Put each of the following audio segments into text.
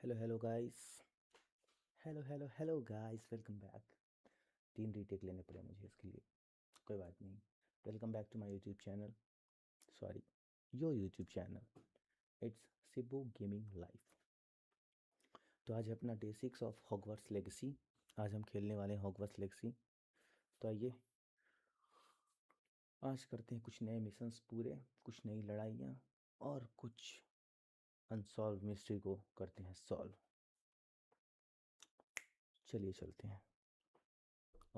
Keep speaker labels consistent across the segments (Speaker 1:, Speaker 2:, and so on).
Speaker 1: Hello guys. Hello guys, welcome back. 3 retake लेने पड़े मुझे इसके लिए, कोई बात नहीं। Welcome back to my YouTube channel, sorry, your YouTube channel. It's Sibo gaming life. तो आज है अपना डे 6 ऑफ हॉगवर्ट्स लेगेसी। आज हम खेलने वाले हैं हॉगवर्ट्स लेगेसी। तो आइए आज करते हैं कुछ नए मिशंस पूरे, कुछ नई लड़ाइयाँ और कुछ अनसॉल्व मिस्ट्री को करते हैं सॉल्व। चलिए चलते हैं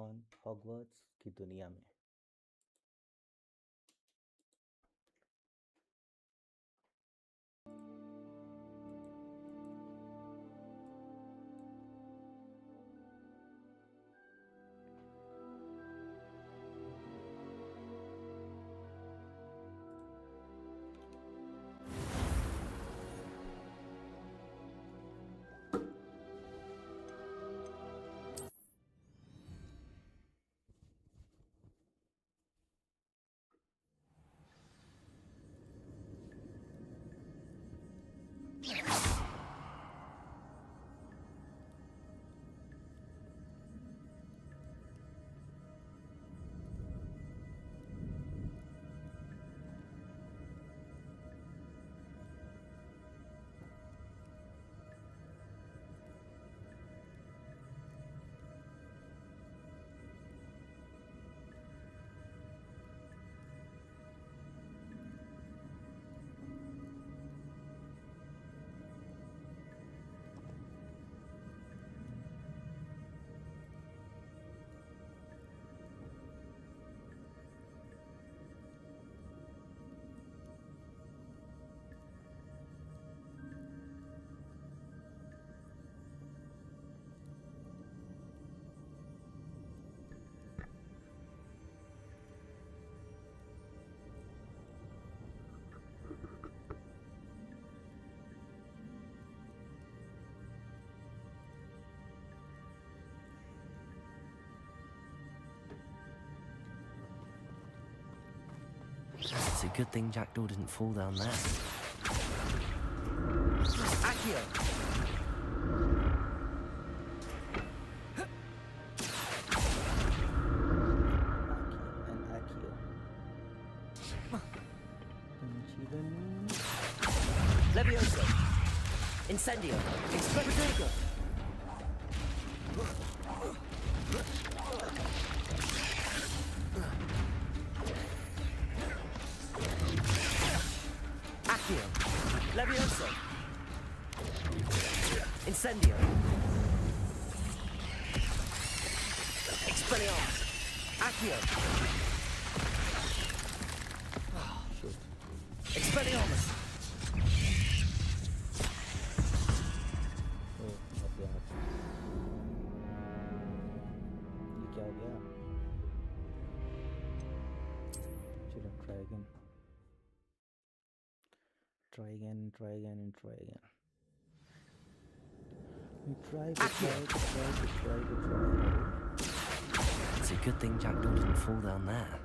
Speaker 1: ऑन हॉगवर्ट्स की दुनिया में।
Speaker 2: It's a good thing Jackdaw didn't fall down there. Accio!
Speaker 1: Accio.
Speaker 2: Levioso! Incendio! Explosivo! Accio! Levioso! Incendio! Expelliarmus! Accio! Expelliarmus!
Speaker 1: ये क्या हो गया? चलो try again. We try.
Speaker 2: It's a good thing Jackdaw didn't fall down there.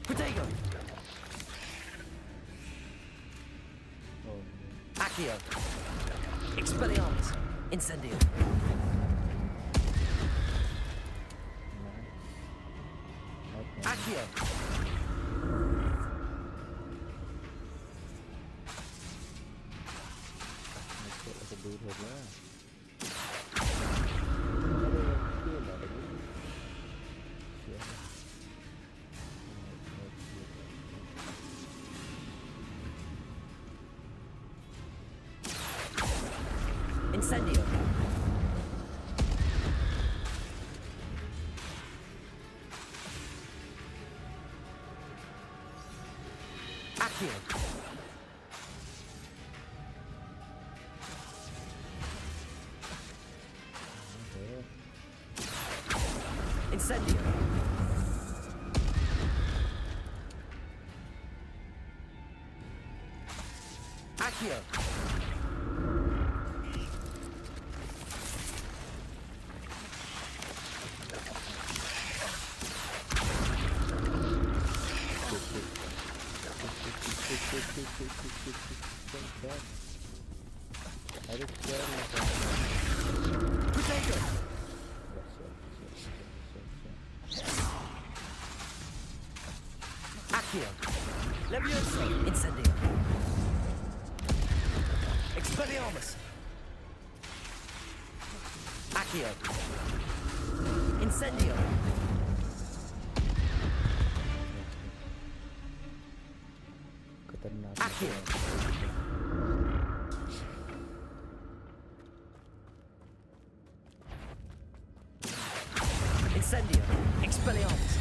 Speaker 2: Protego! Accio! Expelliarmus! Incendio! Accio!
Speaker 1: दूर हो गया।
Speaker 2: Incendio! Accio. Incendio. Accio. Potato. Accio. Levioso. Incendio. Expelliarmus. Accio. Incendio.
Speaker 1: खतरनाक
Speaker 2: Accio. Incendio. Expelliarmus.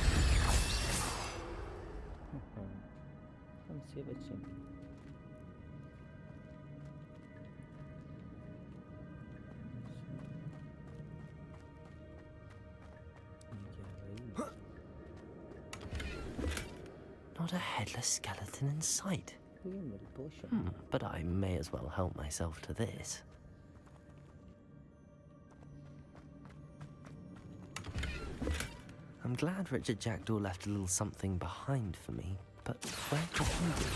Speaker 1: हम से बच्चे
Speaker 2: Not a headless skeleton in sight.
Speaker 1: potion.
Speaker 2: But I may as well help myself to this. I'm glad Richard Jackdaw left a little something behind for me, but where could he be?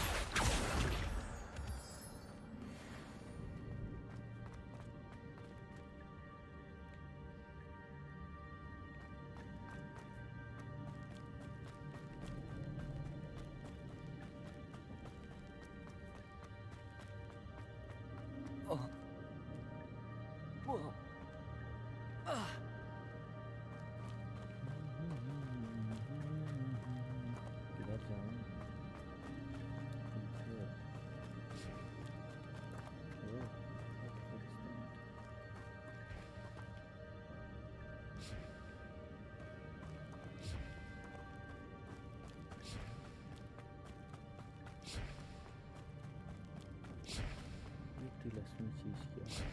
Speaker 1: Lakshmi चीज क्या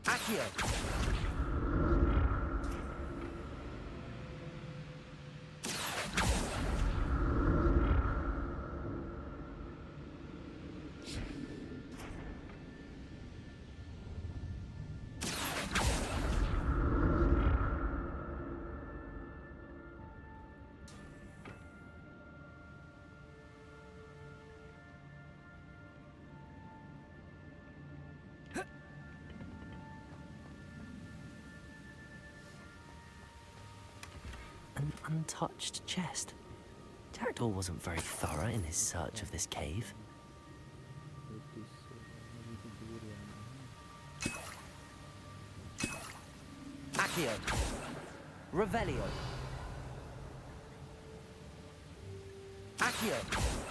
Speaker 2: Accio. An untouched chest. Jackdaw wasn't very thorough in his search of this cave. Accio. Revelio. Accio.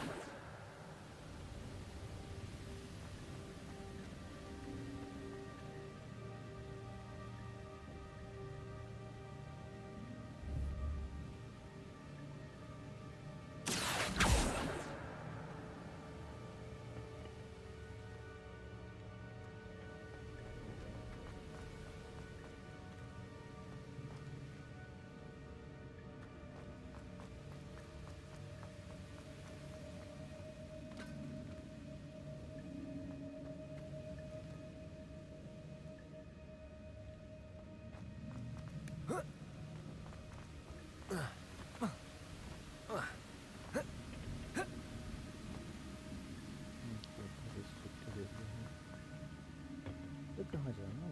Speaker 1: कहाँ जाना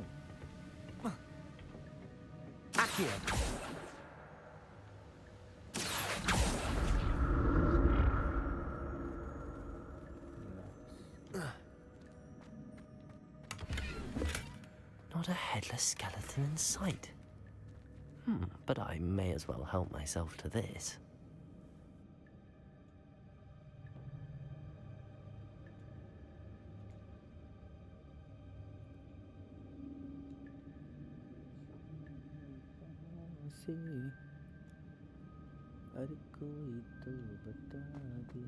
Speaker 2: Accio. Not a headless skeleton in sight. But I may as well help myself to this.
Speaker 1: कैसे, अरे कोई तो बता दे।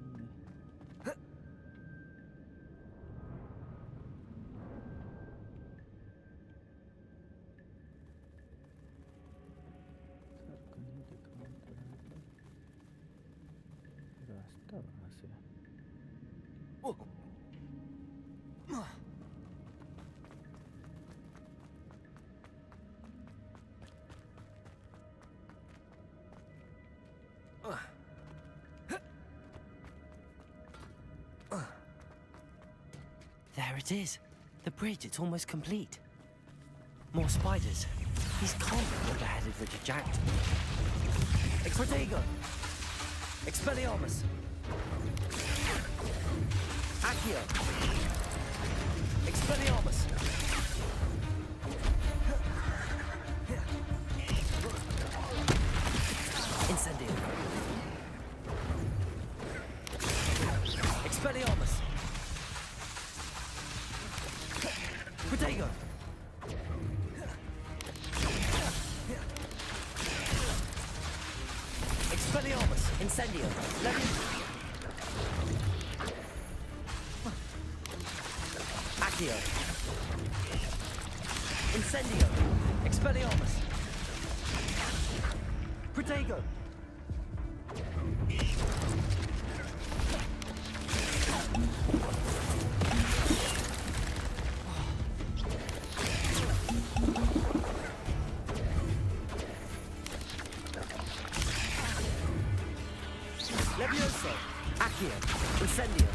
Speaker 1: Sir कहीं दिखाई दे रहा है रास्ता वहां से।
Speaker 2: There it is. The bridge, it's almost complete. More spiders. These can't be what the headed Richard jacked. Protego! Expelliarmus! Accio! Expelliarmus! Incendio! Expelliarmus! Protego! Expelliarmus! Incendio! Accio! Incendio! Expelliarmus! Protego! Levioso! Accio! Incendio!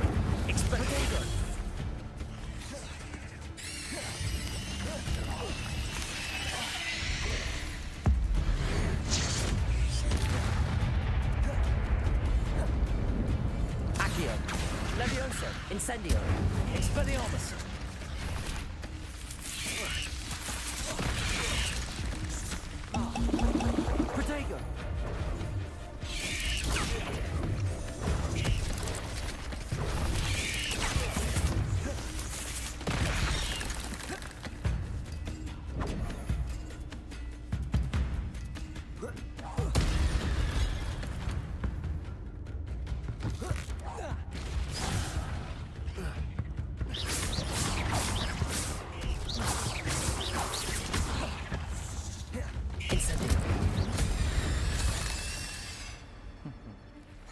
Speaker 2: Protego! Accio! Levioso! Incendio! Expelliarmus! Protego!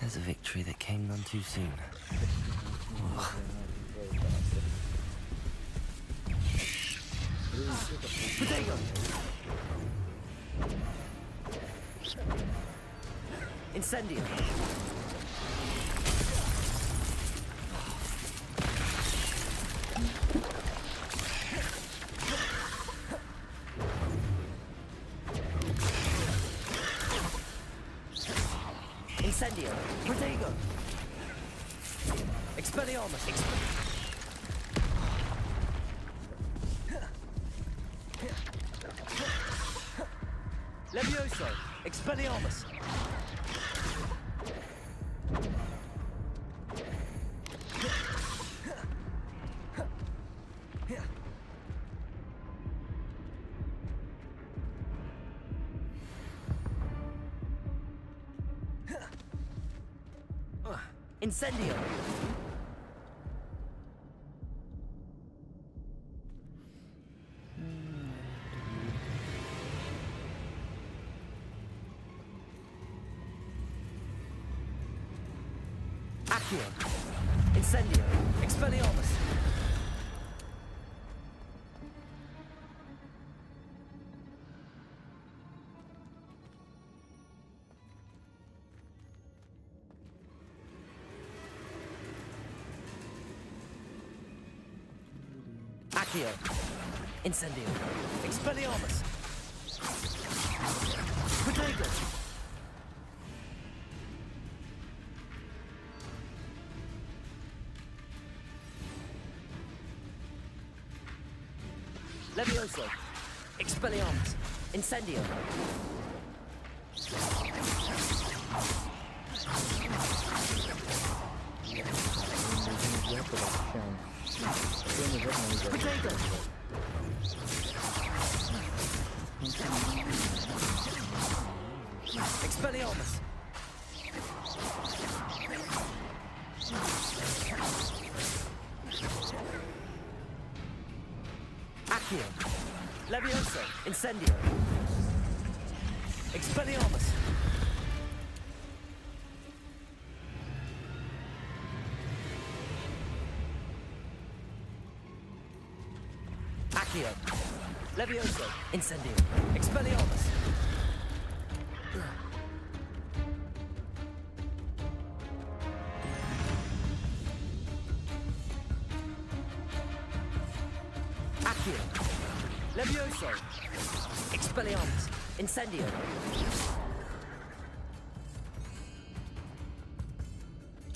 Speaker 2: There's a victory that came none too soon. Protego! Incendio! Incendio! Protego! Expelliarmus! Levioso! Expelliarmus! Incendio! Accio! Incendio! Expelliarmus! Accio! Incendio! Expelliarmus! Protego! Levioso! Expelliarmus! Incendio! Protego! Accio. Levioso. Incendio. Expelliarmus. Accio. Levioso. Incendio. Expelliarmus. Accio. Levioso. Expelliarmus. Incendio.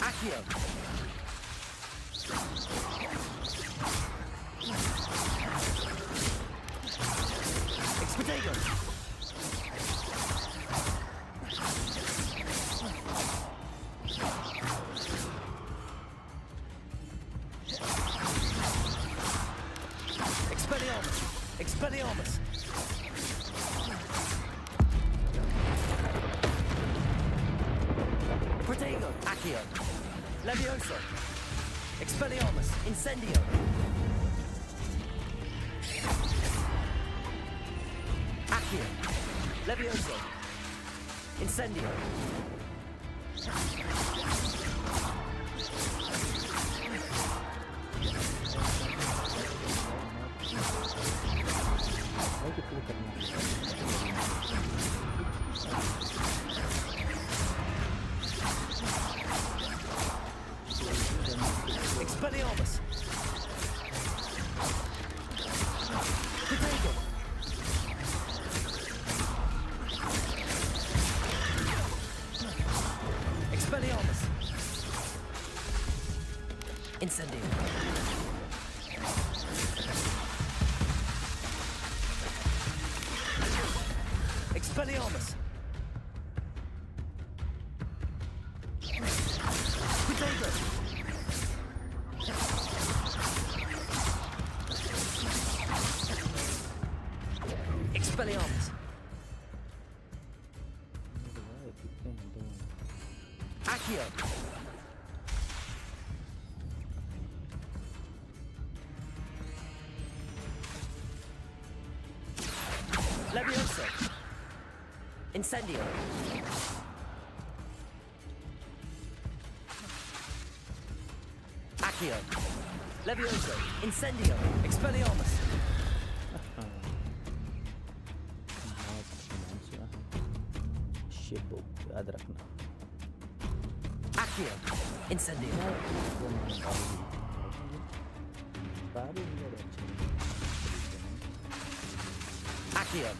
Speaker 2: Accio. Expedego. Expelliarmus. Expelliarmus. Protego. Accio. Levioso. Expelliarmus. Incendio. Accio. Levioso. Incendio.
Speaker 1: भाई कितने करना
Speaker 2: Expelliarmus. Protego. Expelliarmus. Incendio. Expelliarmus. Protego. Expelliarmus.
Speaker 1: भाई कितने हैं तो
Speaker 2: Accio. Levioso. Incendio. Accio. Levioso. Incendio. Expelliarmus.
Speaker 1: Ship याद रखना
Speaker 2: Accio. Incendio. Accio.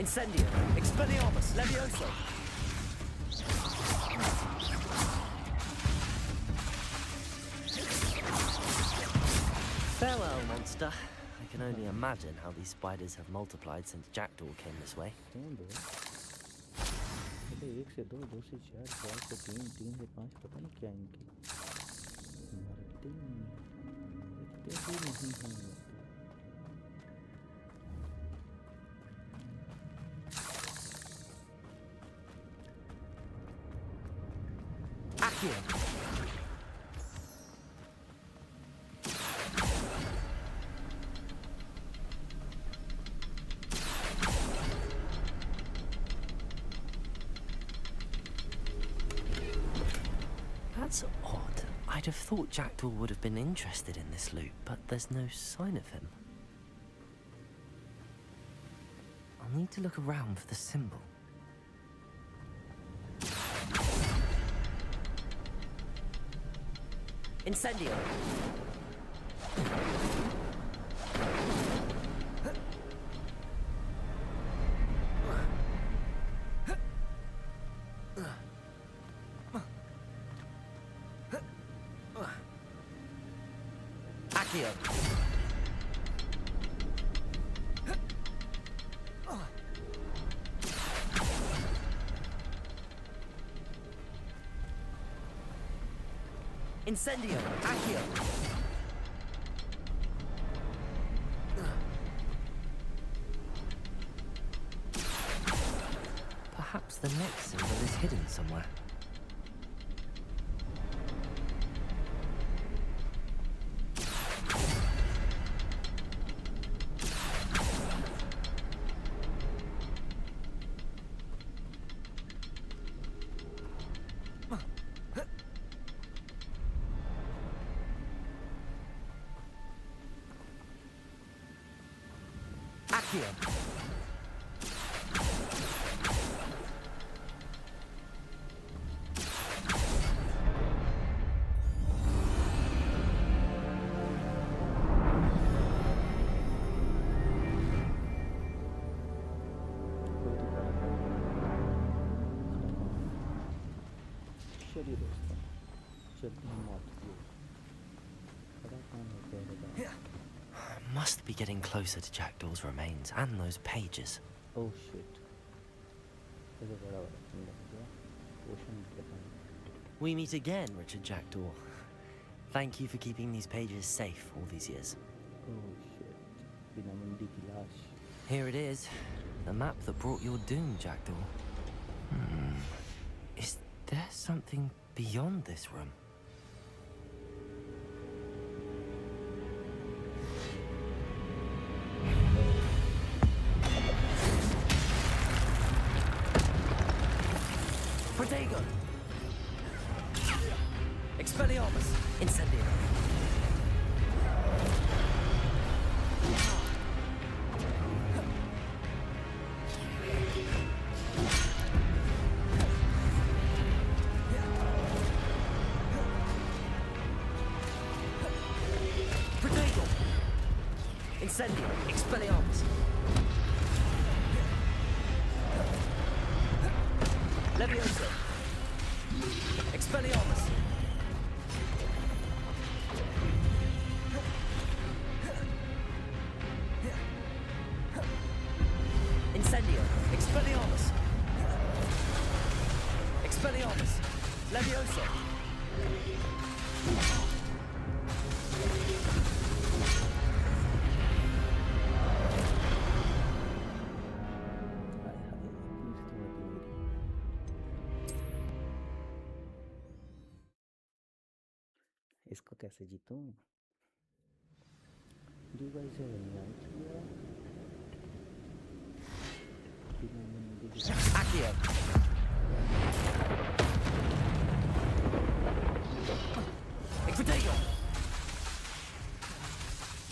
Speaker 2: Incendio. Expelliarmus. Levioso. Farewell, monster. I can only imagine how these spiders have multiplied since Jackdaw came this way.
Speaker 1: एक से दो, दो से चार, चार से तीन, तीन से पाँच, पता नहीं क्या इनकी मरते ही नहीं हैं।
Speaker 2: Accio. That's odd. I'd have thought Jackdaw would have been interested in this loot, but there's no sign of him. I'll need to look around for the symbol. Incendio. Accio. Incendio. Accio. Perhaps the next symbol is hidden somewhere. Accio.
Speaker 1: चलिए दोस्तों, चलते हैं मौत की ओर। बड़ा काम है पहले का।
Speaker 2: Must be getting closer to Jackdaw's remains and those pages.
Speaker 1: Oh shit, ये तो बड़ा बड़ा तुम लग गया। ओशन के पानी।
Speaker 2: We meet again, Richard Jackdaw. Thank you for keeping these pages safe all these years.
Speaker 1: Oh shit, बिना मुंडी की लाश।
Speaker 2: Here it is, the map that brought your doom, Jackdaw. Is there something beyond this room? Protego! Expelliarmus! Incendio! Protego! Incendio! Expelliarmus! Levioso! Expelliarmus! Incendio! Expelliarmus! Expelliarmus! Levioso!
Speaker 1: हाय हाय, पीठ तोड़ दी मेरी। इसको कैसे जीतूं? Do you guys have any idea? बिना मुंडी की
Speaker 2: Accio! Protego!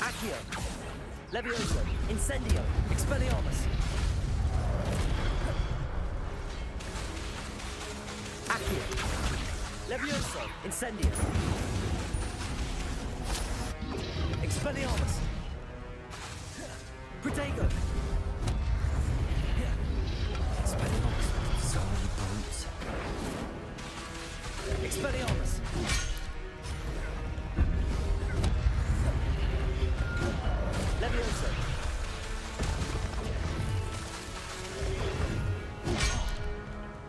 Speaker 2: Accio! Levioso! Incendio! Expelliarmus! Accio! Levioso! Incendio! Expelliarmus! Protego! Expelliarmus! Sorry, brutes! Expelliarmus! Levioso!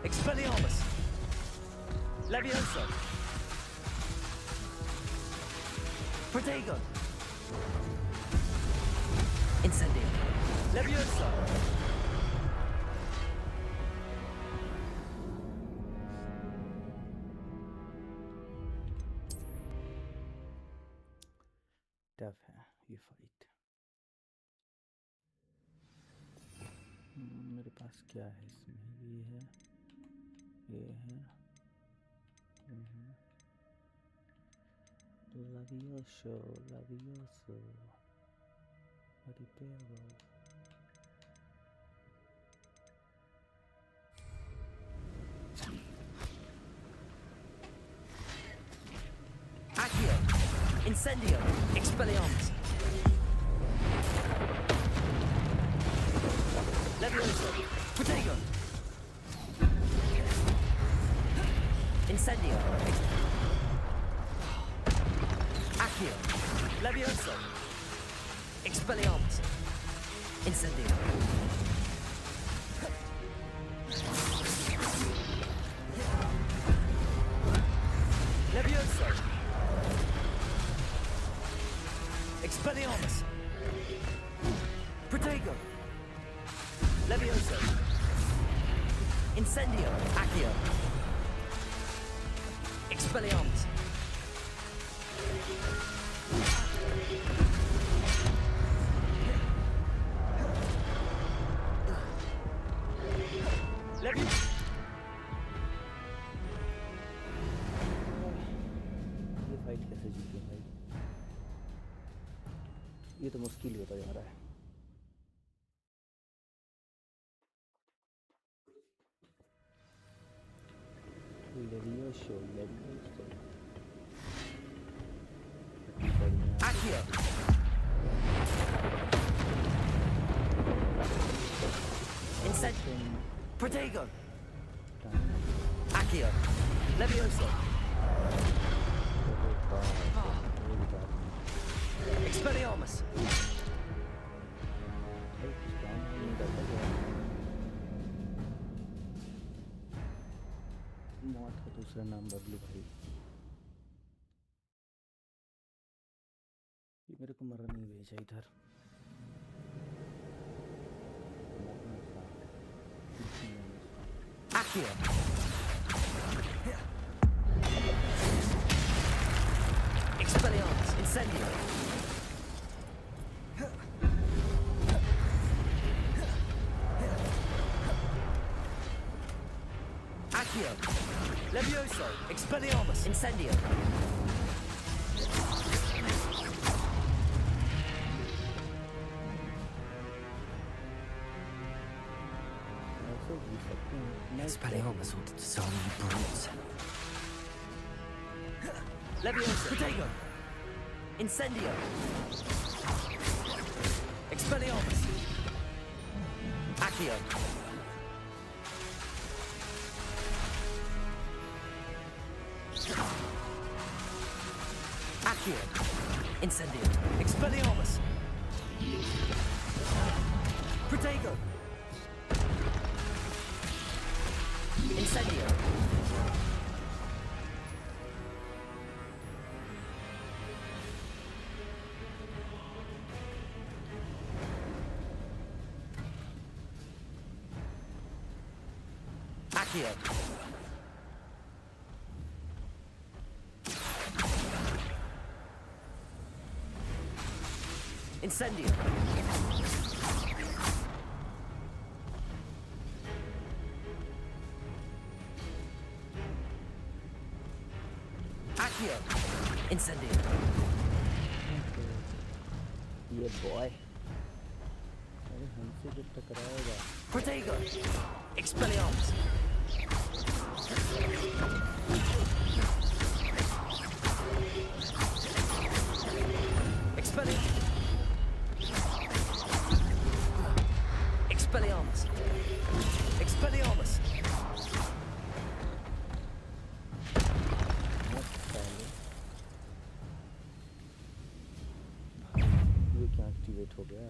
Speaker 2: Expelliarmus! Levioso! Protego! Incendio! Levioso!
Speaker 1: Tough है ये फाइट। मेरे पास क्या है इसमें? ये है, ये है, ये है। Lavioso, Lavioso, Ripero.
Speaker 2: Accio! Incendio! Expelliarmus! Levioso! Protego! Incendio! Accio! Levioso! Expelliarmus! Incendio! Levioso! Expelliarmus! Protego! Levioso! Incendio! Accio! Expelliarmus! Levioso!
Speaker 1: ये फाइट कैसे जीते भाई? ये तो मुश्किल ही होता जा रहा है। Levioso, Levioso.
Speaker 2: Accio! Incend... Protego! Accio! Levioso! Expelliarmus!
Speaker 1: मौत का दूसरा नाम बबलू भाई। ये मेरे को मरने नहीं भेजा इधर।
Speaker 2: Accio! Expelliarmus! Incendio! Accio! Levioso! Expelliarmus! Incendio!
Speaker 1: ऐसे भी सकते हैं।
Speaker 2: Expelliarmus ought to disarm you brutes. Levioso! Protego! Incendio! Expelliarmus! Accio! Accio! Incendio! Expelliarmus! Protego! Incendio! Accio! Incendio! Accio! Incendio!
Speaker 1: ये बॉय अरे हमसे जब टकराएगा।
Speaker 2: Protego! Expelliarmus! Expelliarmus! Expelliarmus!
Speaker 1: ये क्या एक्टिवेट हो गया?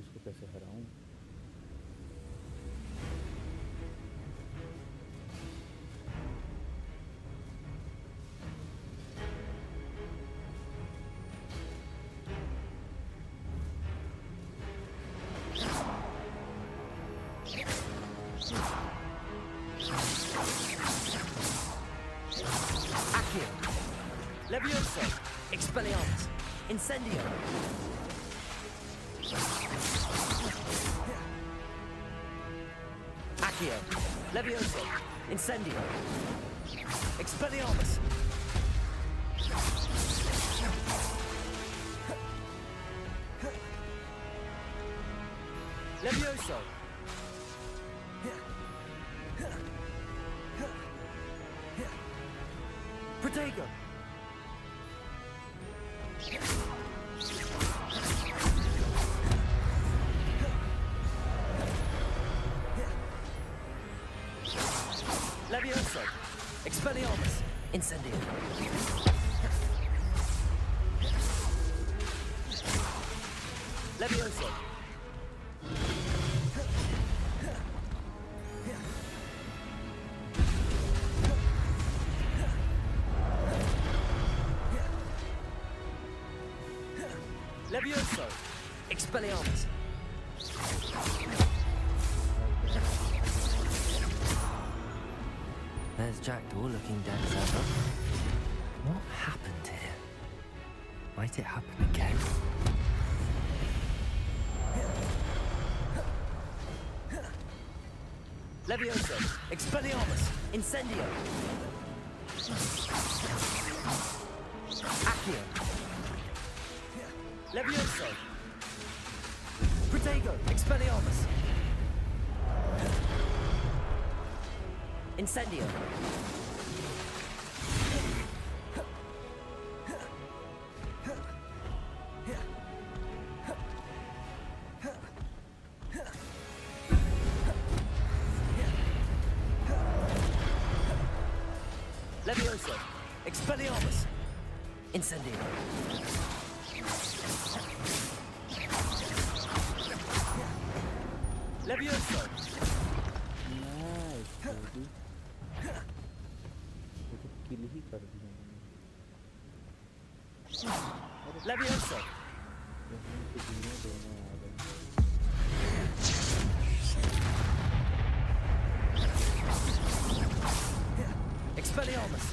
Speaker 1: इसको कैसे हराऊं?
Speaker 2: Accio! Levioso! Expelliarmus! Incendio! Accio! Levioso! Incendio! Expelliarmus! Levioso! Protego! Levioso! Expelliarmus! Incendio! Levioso! Levioso! Expelliarmus! There's Jack Daw looking dead as ever. What happened here? Might it happen again? Levioso! Expelliarmus! Incendio! Accio! Levioso! Protego! Expelliarmus! Incendio! Levioso! Expelliarmus! Incendio! Levioso!
Speaker 1: Nice baby, ये तो किल ही कर दिया मैंने।
Speaker 2: Levioso!
Speaker 1: यहाँ से जीने देने आ गए।
Speaker 2: Expelliarmus!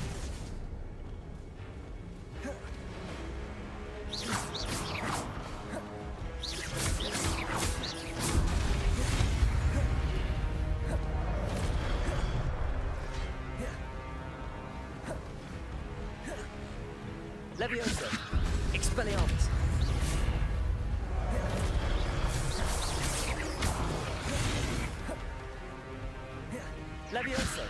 Speaker 2: Levioso! Expelliarmus! Levioso!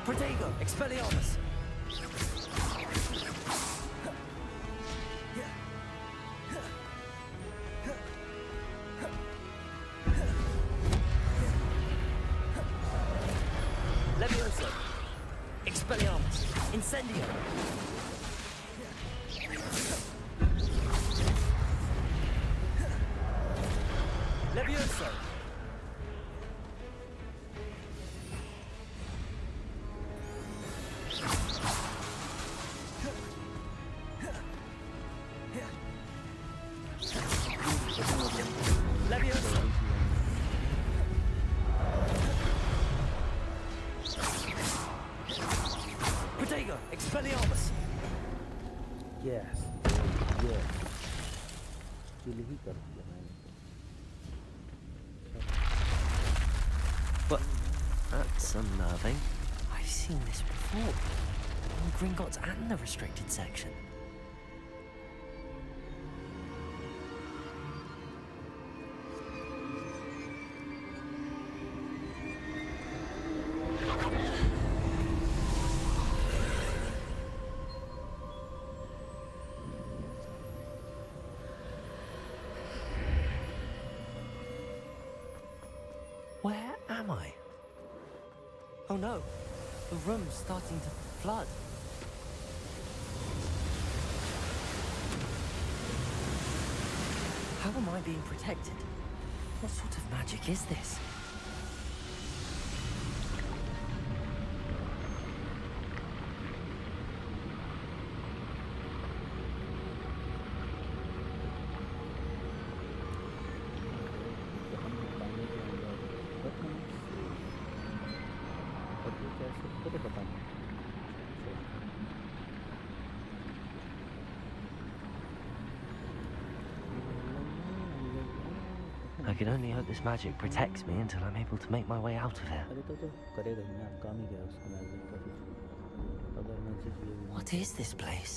Speaker 2: Protego! Expelliarmus! Levioso! Expelliarmus! Incendio! Levioso! Levioso! Protego! Expelliarmus!
Speaker 1: Yes yes, kill ही कर दिया मैंने।
Speaker 2: Well, that's unnerving. I've seen this before. In Gringotts and the restricted section. Where am I? Oh no, the room's starting to flood. How am I being protected? What sort of magic is this? I can only hope this magic protects me until I'm able to make my way out of here.
Speaker 1: अरे तो करेगा ही ना, काम ही क्या है उसको magic का कुछ। अगर मैजिक ये
Speaker 2: What is this place?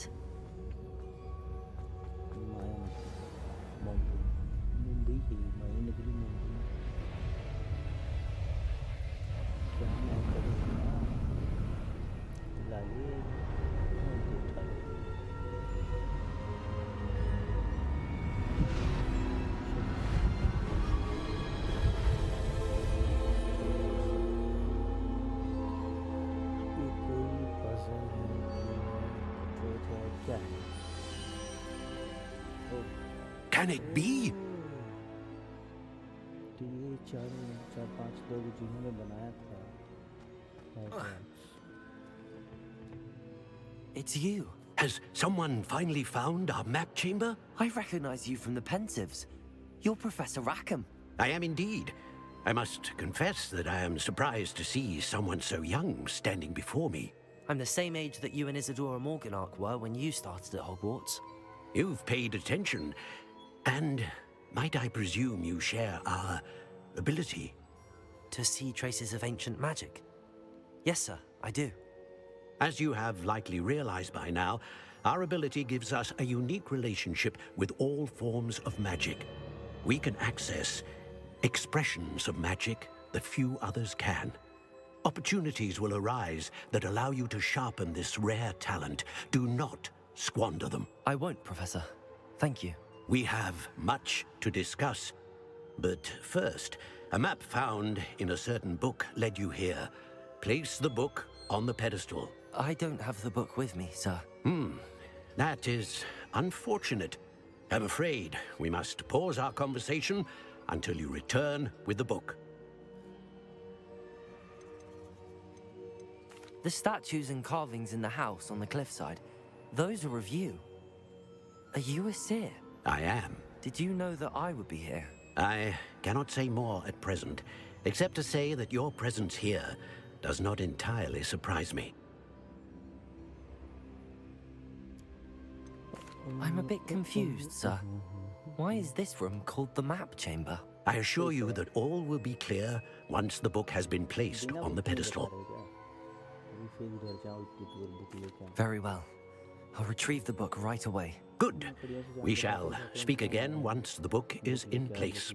Speaker 1: माया मुंबई, मुंबई ही माया नगरी मुंबई। क्या मैं करूँगा? लाले उठा लो। क्या है?
Speaker 3: Can it be?
Speaker 1: तो ये चार पांच लोग जिन्होंने बनाया था Hogwarts।
Speaker 2: It's you.
Speaker 3: Has someone finally found our map chamber?
Speaker 2: I recognize you from the Pensives. You're Professor Rackham.
Speaker 3: I am indeed. I must confess that I am surprised to see someone so young standing before me.
Speaker 2: I'm the same age that you and Isadora Morganach were when you started at Hogwarts.
Speaker 3: You've paid attention, and might I presume you share our ability?
Speaker 2: To see traces of ancient magic? Yes, sir, I do.
Speaker 3: As you have likely realized by now, our ability gives us a unique relationship with all forms of magic. We can access expressions of magic that few others can. Opportunities will arise that allow you to sharpen this rare talent. Do not squander them.
Speaker 2: I won't, Professor. Thank you.
Speaker 3: We have much to discuss. But first, a map found in a certain book led you here. Place the book on the pedestal.
Speaker 2: I don't have the book with me, sir.
Speaker 3: That is unfortunate. I'm afraid we must pause our conversation until you return with the book.
Speaker 2: The statues and carvings in the house on the cliffside, those are of you. Are you a seer?
Speaker 3: I am.
Speaker 2: Did you know that I would be here?
Speaker 3: I cannot say more at present, except to say that your presence here does not entirely surprise me.
Speaker 2: I'm a bit confused, sir. Why is this room called the map chamber?
Speaker 3: I assure you that all will be clear once the book has been placed on the pedestal.
Speaker 2: Very well. I'll retrieve the book right away.
Speaker 3: Good. We shall speak again once the book is in place.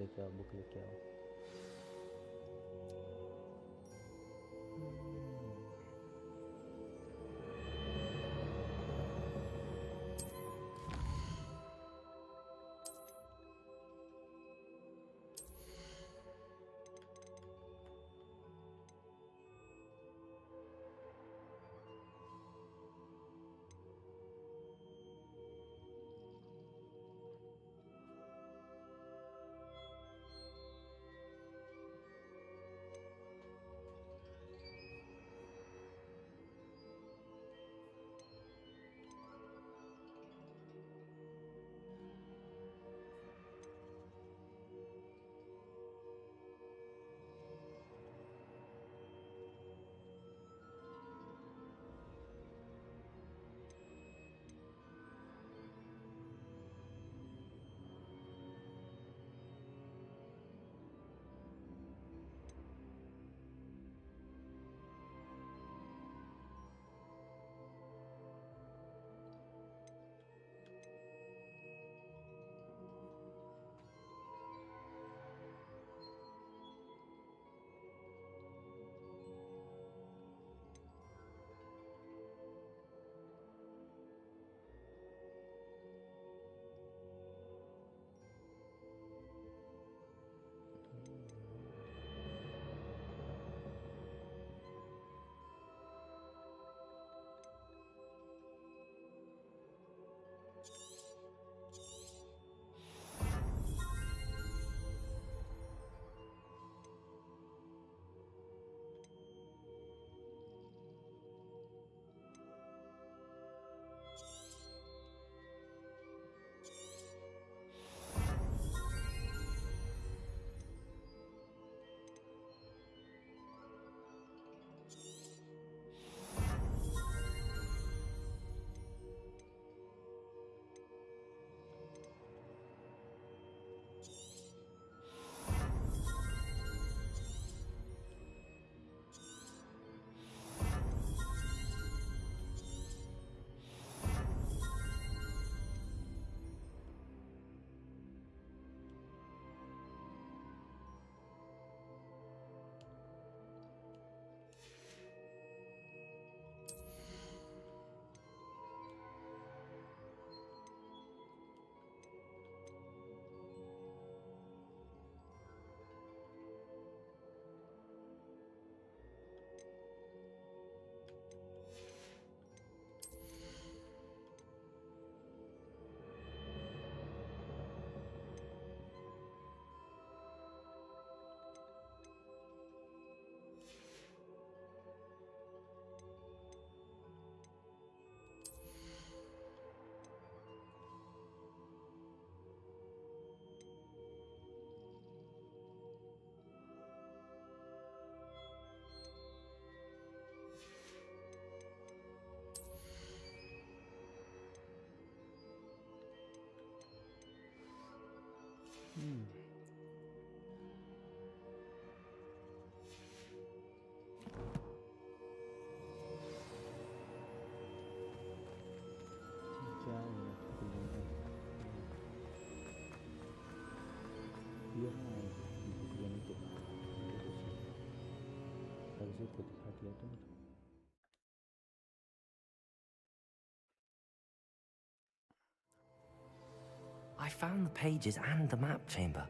Speaker 2: I found the pages and the map chamber.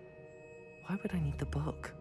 Speaker 2: Why would I need the book?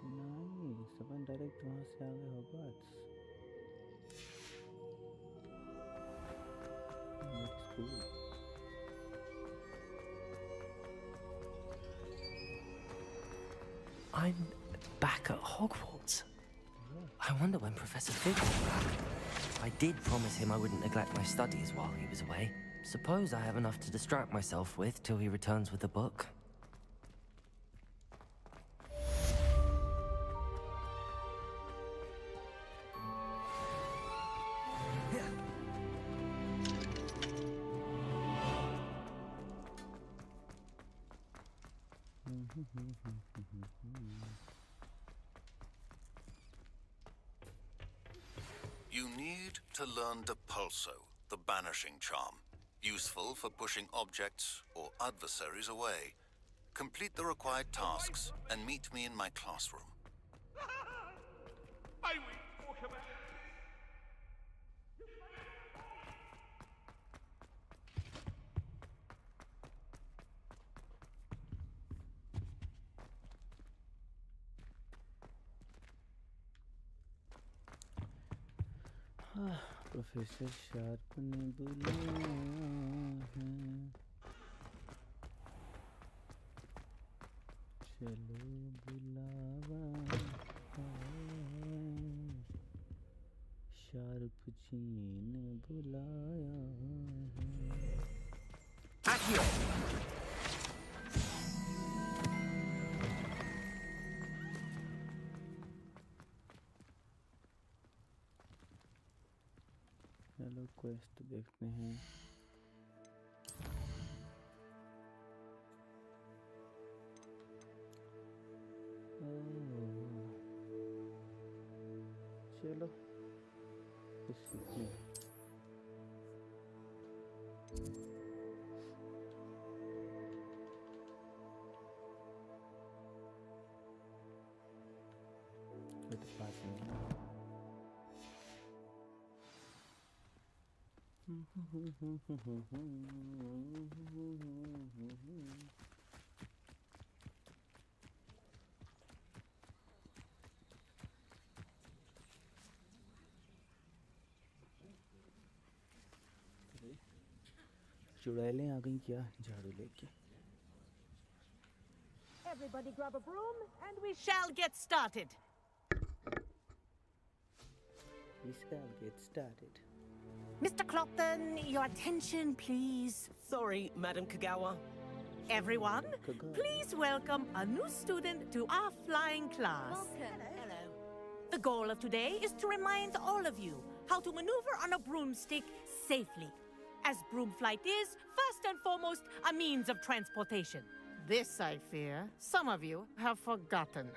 Speaker 1: Nice, upon direct वहाँ से आ गए Hogwarts. School.
Speaker 2: I'm back at Hogwarts. I wonder when Professor Fig will be back. I did promise him I wouldn't neglect my studies while he was away. Suppose I have enough to distract myself with till he returns with the book.
Speaker 4: You need to learn Depulso, the banishing charm. Useful for pushing objects or adversaries away. Complete the required tasks and meet me in my classroom.
Speaker 5: I wait for command.
Speaker 1: Professor sharp ने बुलाया है, चलो बुलावा है, sharp जी ने बुलाया है।
Speaker 2: Accio!
Speaker 1: चलो क्वेस्ट देखते हैं। चलो पास में चुड़ैलें आ गई क्या झाड़ू लेके।
Speaker 6: Everybody grab a broom and we shall get started.
Speaker 1: We shall get started.
Speaker 6: Mr. Clopton, your attention, please.
Speaker 2: Sorry, Madam Kagawa.
Speaker 6: Everyone,
Speaker 1: Good.
Speaker 6: please welcome a new student to our flying class.
Speaker 5: Welcome.
Speaker 6: Hello. The goal of today is to remind all of you how to maneuver on a broomstick safely, as broom flight is, first and foremost, a means of transportation. This, I fear, some of you have forgotten.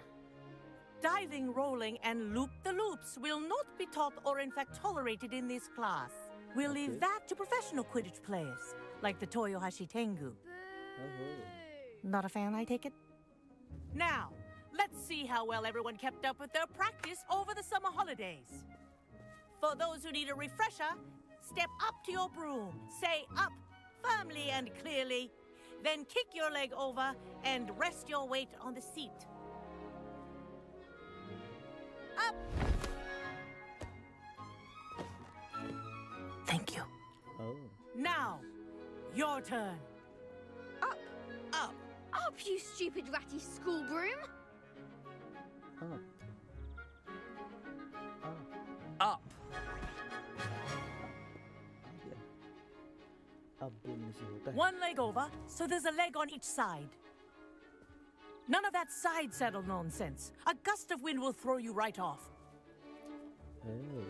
Speaker 6: Diving, rolling, and loop-the-loops will not be taught or in fact tolerated in this class. We'll leave that to professional Quidditch players, like the Toyohashi Tengu. Not a fan, I take it? Now, let's see how well everyone kept up with their practice over the summer holidays. For those who need a refresher, step up to your broom, say up firmly and clearly, then kick your leg over and rest your weight on the seat. Up! Thank you.
Speaker 1: Oh.
Speaker 6: Now, your turn.
Speaker 5: Up.
Speaker 6: Up.
Speaker 5: Up, you stupid ratty school broom.
Speaker 1: Oh. Oh.
Speaker 2: Up.
Speaker 1: अब बोलने से होता है.
Speaker 6: One leg over, so there's a leg on each side. None of that side saddle nonsense. A gust of wind will throw you right off.
Speaker 1: Oh.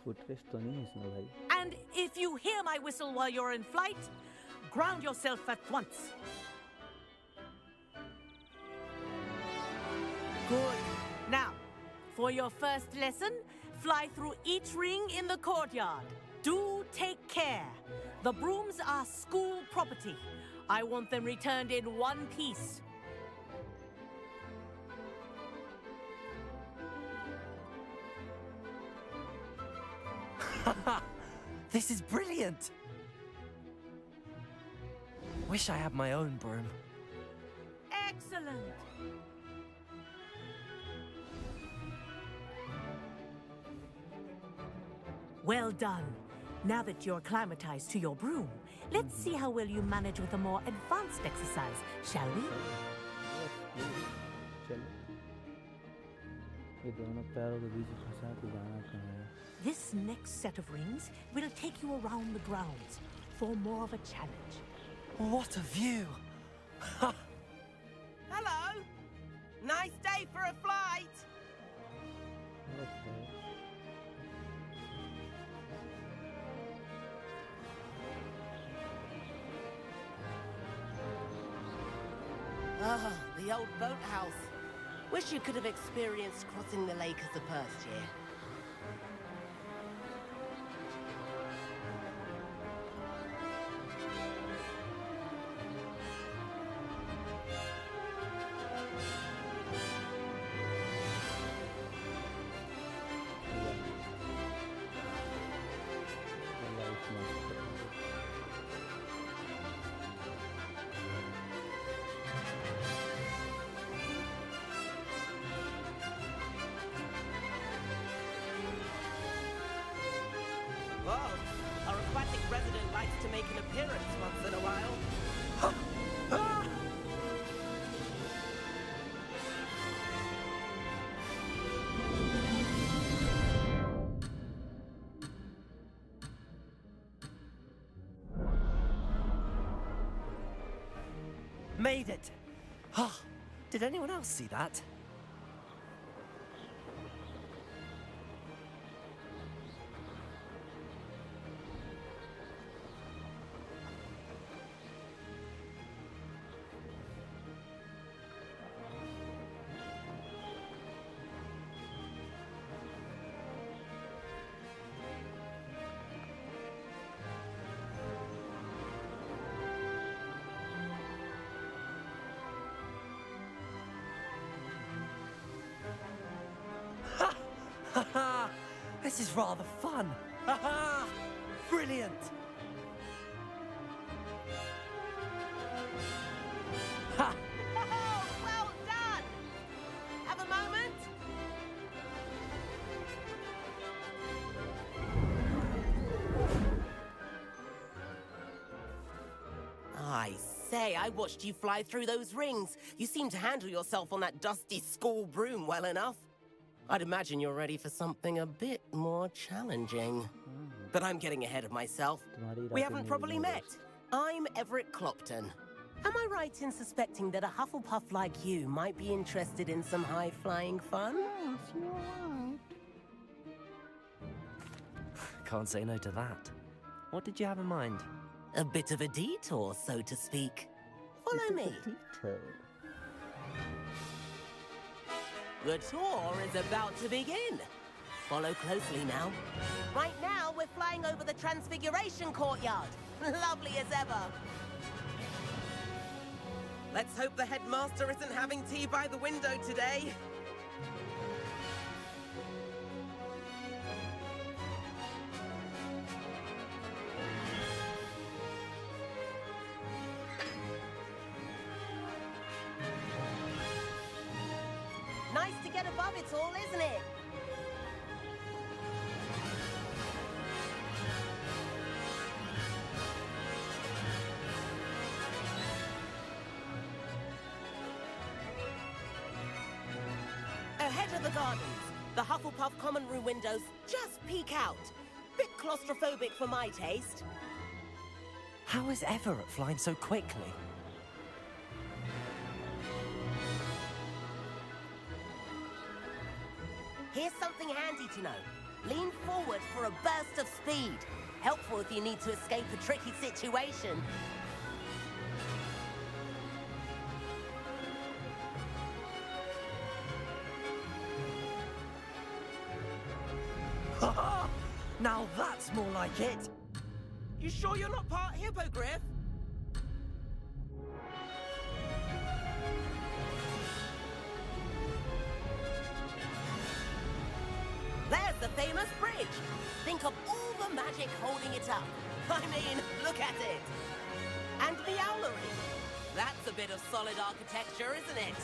Speaker 1: Footrest तो नहीं है इसमें भाई.
Speaker 6: And if you hear my whistle while you're in flight, ground yourself at once. Good. Now, for your first lesson, fly through each ring in the courtyard. Do take care. The brooms are school property. I want them returned in one piece.
Speaker 2: This is brilliant! Wish I had my own broom.
Speaker 6: Excellent. Well done. Now that you're acclimatized to your broom, let's see how well you manage with a more advanced exercise, shall we?
Speaker 1: चलो. ये दोनों पैरों के बीच फंसा के जाना कहाँ है?
Speaker 6: This next set of rings will take you around the grounds for more of a challenge.
Speaker 2: What a view!
Speaker 7: Hello! Nice day for a flight!
Speaker 1: Okay.
Speaker 7: Ah, the old boathouse. Wish you could have experienced crossing the lake as a first year. Whoa, our aquatic resident likes to make an appearance once in a while.
Speaker 2: Made it! Ah, did anyone else see that? Haha! This is rather fun! Haha! Brilliant! Ha!
Speaker 7: Oh, well done! Have a moment? I say, I watched you fly through those rings. You seem to handle yourself on that dusty school broom well enough. I'd imagine you're ready for something a bit more challenging. But I'm getting ahead of myself. We haven't properly met. I'm Everett Clopton. Am I right in suspecting that a Hufflepuff like you might be interested in some high-flying fun?
Speaker 5: Yes, you are right.
Speaker 2: Can't say no to that. What did you have in mind?
Speaker 7: A bit of a detour, so to speak. Follow me. The tour is about to begin. Follow closely now. Right now, we're flying over the Transfiguration Courtyard. Lovely as ever. Let's hope the headmaster isn't having tea by the window today. Nice to get above it all, isn't it? Ahead of the gardens, the Hufflepuff common room windows just peek out. Bit claustrophobic for my taste.
Speaker 2: How is Everett flying so quickly?
Speaker 7: Here's something handy to know. Lean forward for a burst of speed. Helpful if you need to escape a tricky situation.
Speaker 2: Now that's more like it!
Speaker 7: You sure you're not part hippogriff? There's the famous bridge. Think of all the magic holding it up. I mean, look at it. And the owlery. That's a bit of solid architecture, isn't it?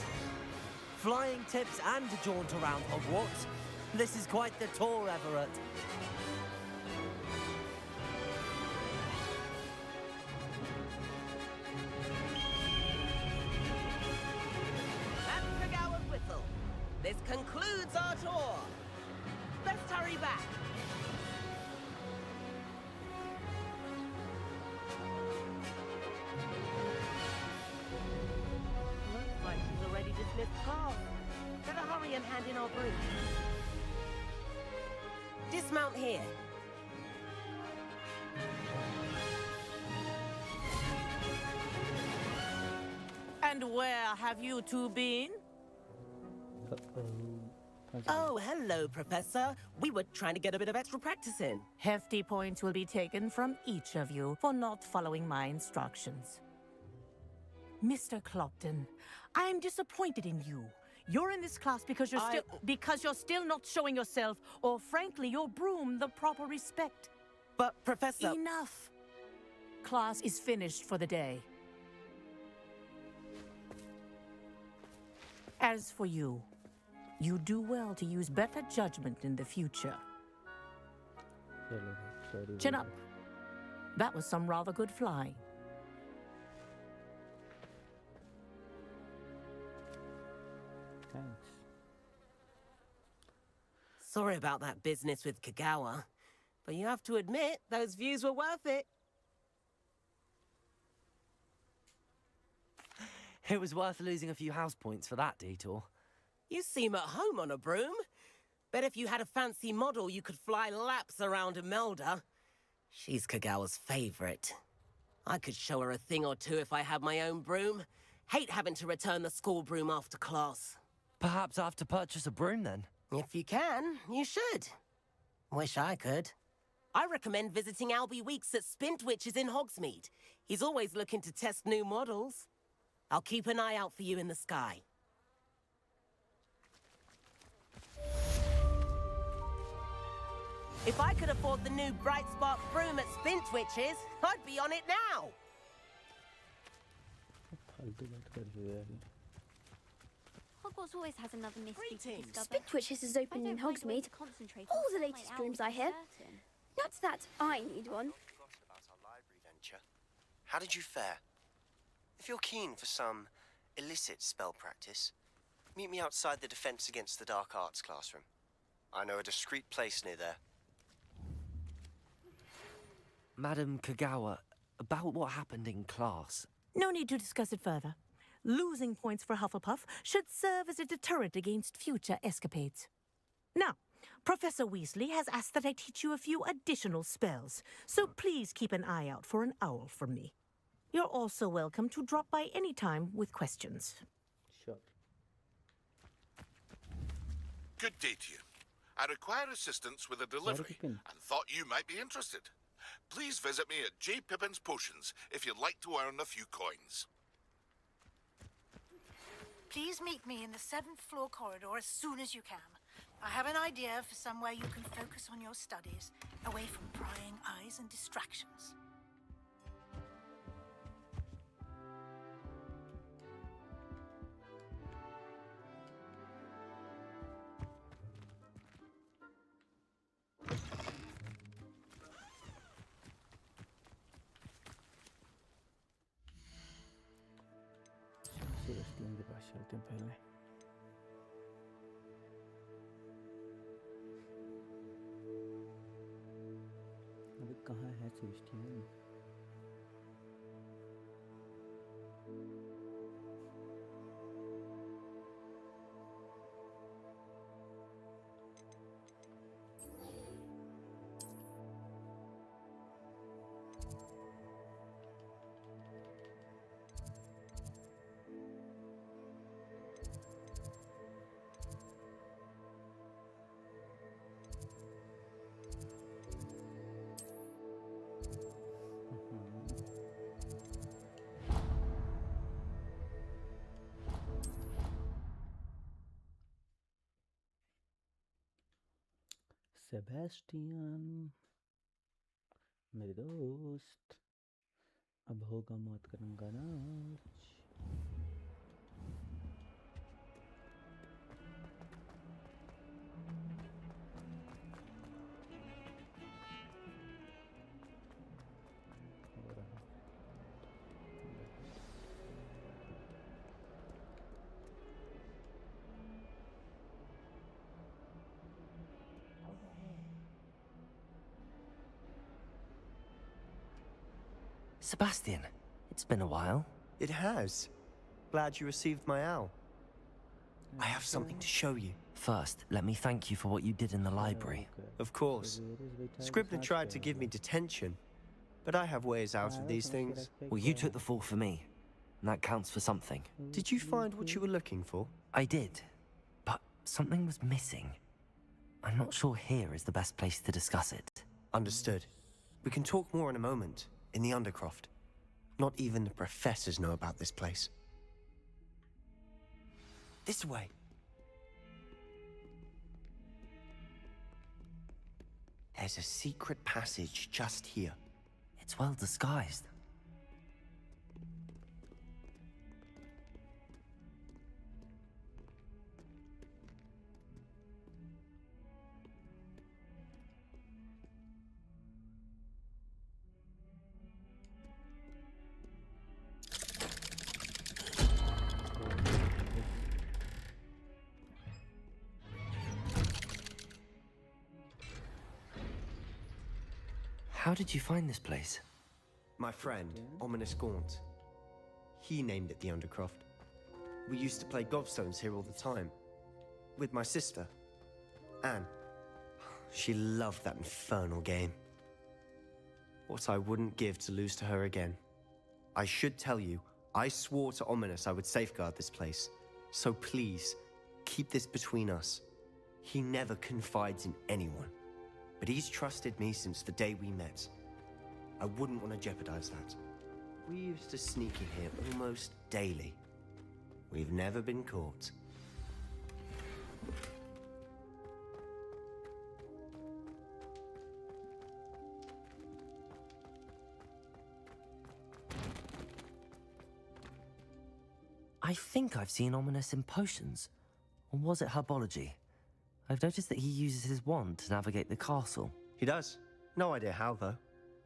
Speaker 2: Flying tips and a jaunt around Hogwarts. This is quite the tour, Everett.
Speaker 7: That's Kagawa's whistle. This concludes our tour. Let's hurry back. Looks like she's already dismissed class. Better hurry and hand in our broom. Dismount here.
Speaker 6: And where have you two been?
Speaker 7: Oh, hello, Professor. We were trying to get a bit of extra practice in.
Speaker 6: Hefty points will be taken from each of you for not following my instructions. Mr. Clopton, I'm disappointed in you. You're in this class because you're still not showing yourself, or frankly, your broom, the proper respect.
Speaker 7: But, Professor...
Speaker 6: Enough. Class is finished for the day. As for you, you do well to use better judgment in the future. Chin up. That was some rather good flying.
Speaker 1: Thanks.
Speaker 7: Sorry about that business with Kagawa, but you have to admit, those views were worth it.
Speaker 2: It was worth losing a few house points for that detour.
Speaker 7: You seem at home on a broom. Bet if you had a fancy model, you could fly laps around Imelda. She's Kagawa's favorite. I could show her a thing or two if I had my own broom. Hate having to return the school broom after class.
Speaker 2: Perhaps I have to purchase a broom then.
Speaker 7: If you can, you should. Wish I could. I recommend visiting Albie Weeks at Spintwitches in Hogsmeade. He's always looking to test new models. I'll keep an eye out for you in the sky. If I could afford the new Bright Spark broom at Spintwitches, I'd be on it now.
Speaker 5: Hogwarts always has another mystery to
Speaker 7: Greetings.
Speaker 5: discover.
Speaker 8: Spintwitches is open in Hogsmeade. All the latest brooms I hear. Not that I need one.
Speaker 9: Forgotten about our library venture. How did you fare? If you're keen for some illicit spell practice, Meet me outside the Defense Against the Dark Arts classroom. I know a discreet place near there.
Speaker 2: Madam Kagawa, about what happened in class.
Speaker 6: No need to discuss it further. Losing points for Hufflepuff should serve as a deterrent against future escapades. Now, Professor Weasley has asked that I teach you a few additional spells, so please keep an eye out for an owl from me. You're also welcome to drop by any time with questions.
Speaker 1: Sure.
Speaker 10: Good day to you. I require assistance with a delivery
Speaker 1: Pippin.
Speaker 10: and thought you might be interested. Please visit me at J. Pippin's Potions if you'd like to earn a few coins.
Speaker 11: Please meet me in the 7th floor corridor as soon as you can. I have an idea for somewhere you can focus on your studies, away from prying eyes and distractions.
Speaker 1: Sebastian के पास चलते हैं पहले. अबे कहाँ है Sebastian? Sebastian मेरे दोस्त, अब होगा मौत का रंगा नाच. हो रहा.
Speaker 2: Sebastian, it's been a while.
Speaker 9: It has. Glad you received my owl. I have something to show you.
Speaker 2: First, let me thank you for what you did in the library.
Speaker 9: Of course. Scribner tried to give me detention, but I have ways out of these things.
Speaker 2: Well, you took the fall for me, and that counts for something.
Speaker 9: Did you find what you were looking for?
Speaker 2: I did, but something was missing. I'm not sure here is the best place to discuss it.
Speaker 9: Understood. We can talk more in a moment, in the Undercroft. Not even the professors know about this place. This way. There's a secret passage just here.
Speaker 2: It's well disguised. How did you find this place?
Speaker 9: My friend, Ominous Gaunt. He named it the Undercroft. We used to play gobstones here all the time. With my sister, Anne. She loved that infernal game. What I wouldn't give to lose to her again. I should tell you, I swore to Ominous I would safeguard this place. So please, keep this between us. He never confides in anyone. But he's trusted me since the day we met. I wouldn't want to jeopardize that. We used to sneak in here almost daily. We've never been caught.
Speaker 2: I think I've seen Ominous in potions. Or was it herbology? I've noticed that he uses his wand to navigate the castle.
Speaker 9: He does. No idea how, though.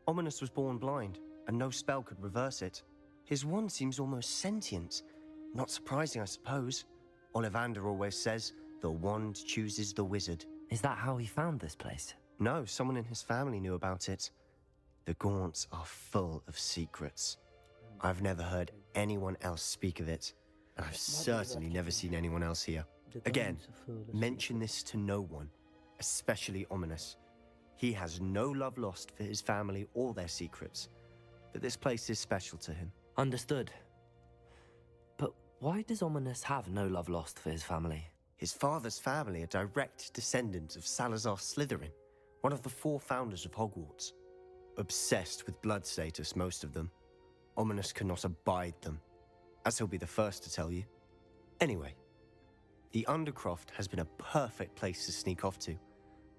Speaker 9: Ominous was born blind, and no spell could reverse it. His wand seems almost sentient. Not surprising, I suppose. Ollivander always says, the wand chooses the wizard.
Speaker 2: Is that how he found this place?
Speaker 9: No, someone in his family knew about it. The Gaunts are full of secrets. I've never heard anyone else speak of it, and I've certainly never seen anyone else here. Again, mention this to no one, especially Ominous. He has no love lost for his family or their secrets, but this place is special to him.
Speaker 2: Understood. But why does Ominous have no love lost for his family?
Speaker 9: His father's family are direct descendants of Salazar Slytherin, one of the 4 founders of Hogwarts. Obsessed with blood status, most of them. Ominous cannot abide them, as he'll be the first to tell you. Anyway, the Undercroft has been a perfect place to sneak off to,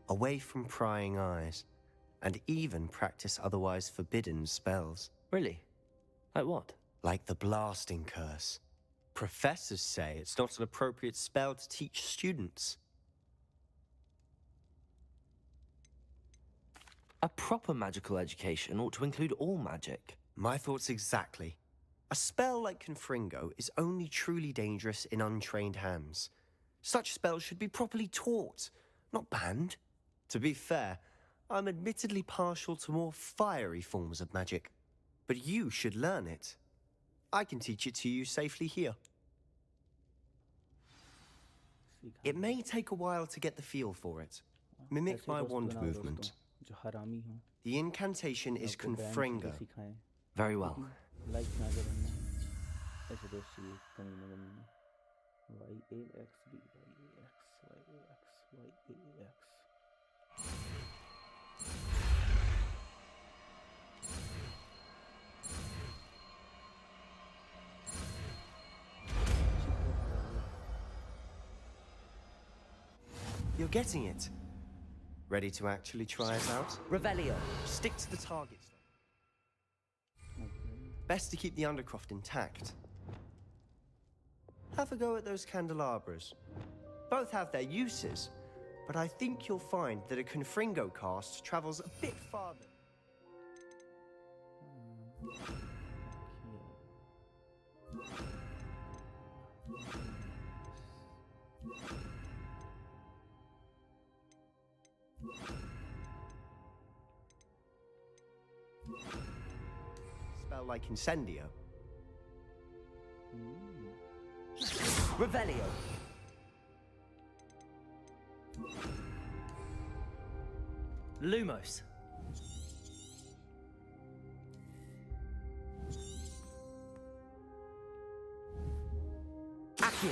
Speaker 9: away from prying eyes, and even practice otherwise forbidden spells.
Speaker 2: Really? Like what?
Speaker 9: Like the blasting curse. Professors say it's not an appropriate spell to teach students.
Speaker 2: A proper magical education ought to include all magic.
Speaker 9: My thoughts exactly. A spell like Confringo is only truly dangerous in untrained hands. Such spells should be properly taught, not banned. To be fair, I'm admittedly partial to more fiery forms of magic. But you should learn it. I can teach it to you safely here. It may take a while to get the feel for it. Mimic my wand movement. The incantation is Confringo.
Speaker 2: Very well.
Speaker 9: You're getting it. Ready to actually try it out?
Speaker 2: Revelio.
Speaker 9: Stick to the target. Best to keep the Undercroft intact. Have a go at those candelabras. Both have their uses, but I think you'll find that a Confringo cast travels a bit farther. Spell like Incendio.
Speaker 2: Revelio. Lumos. Accio.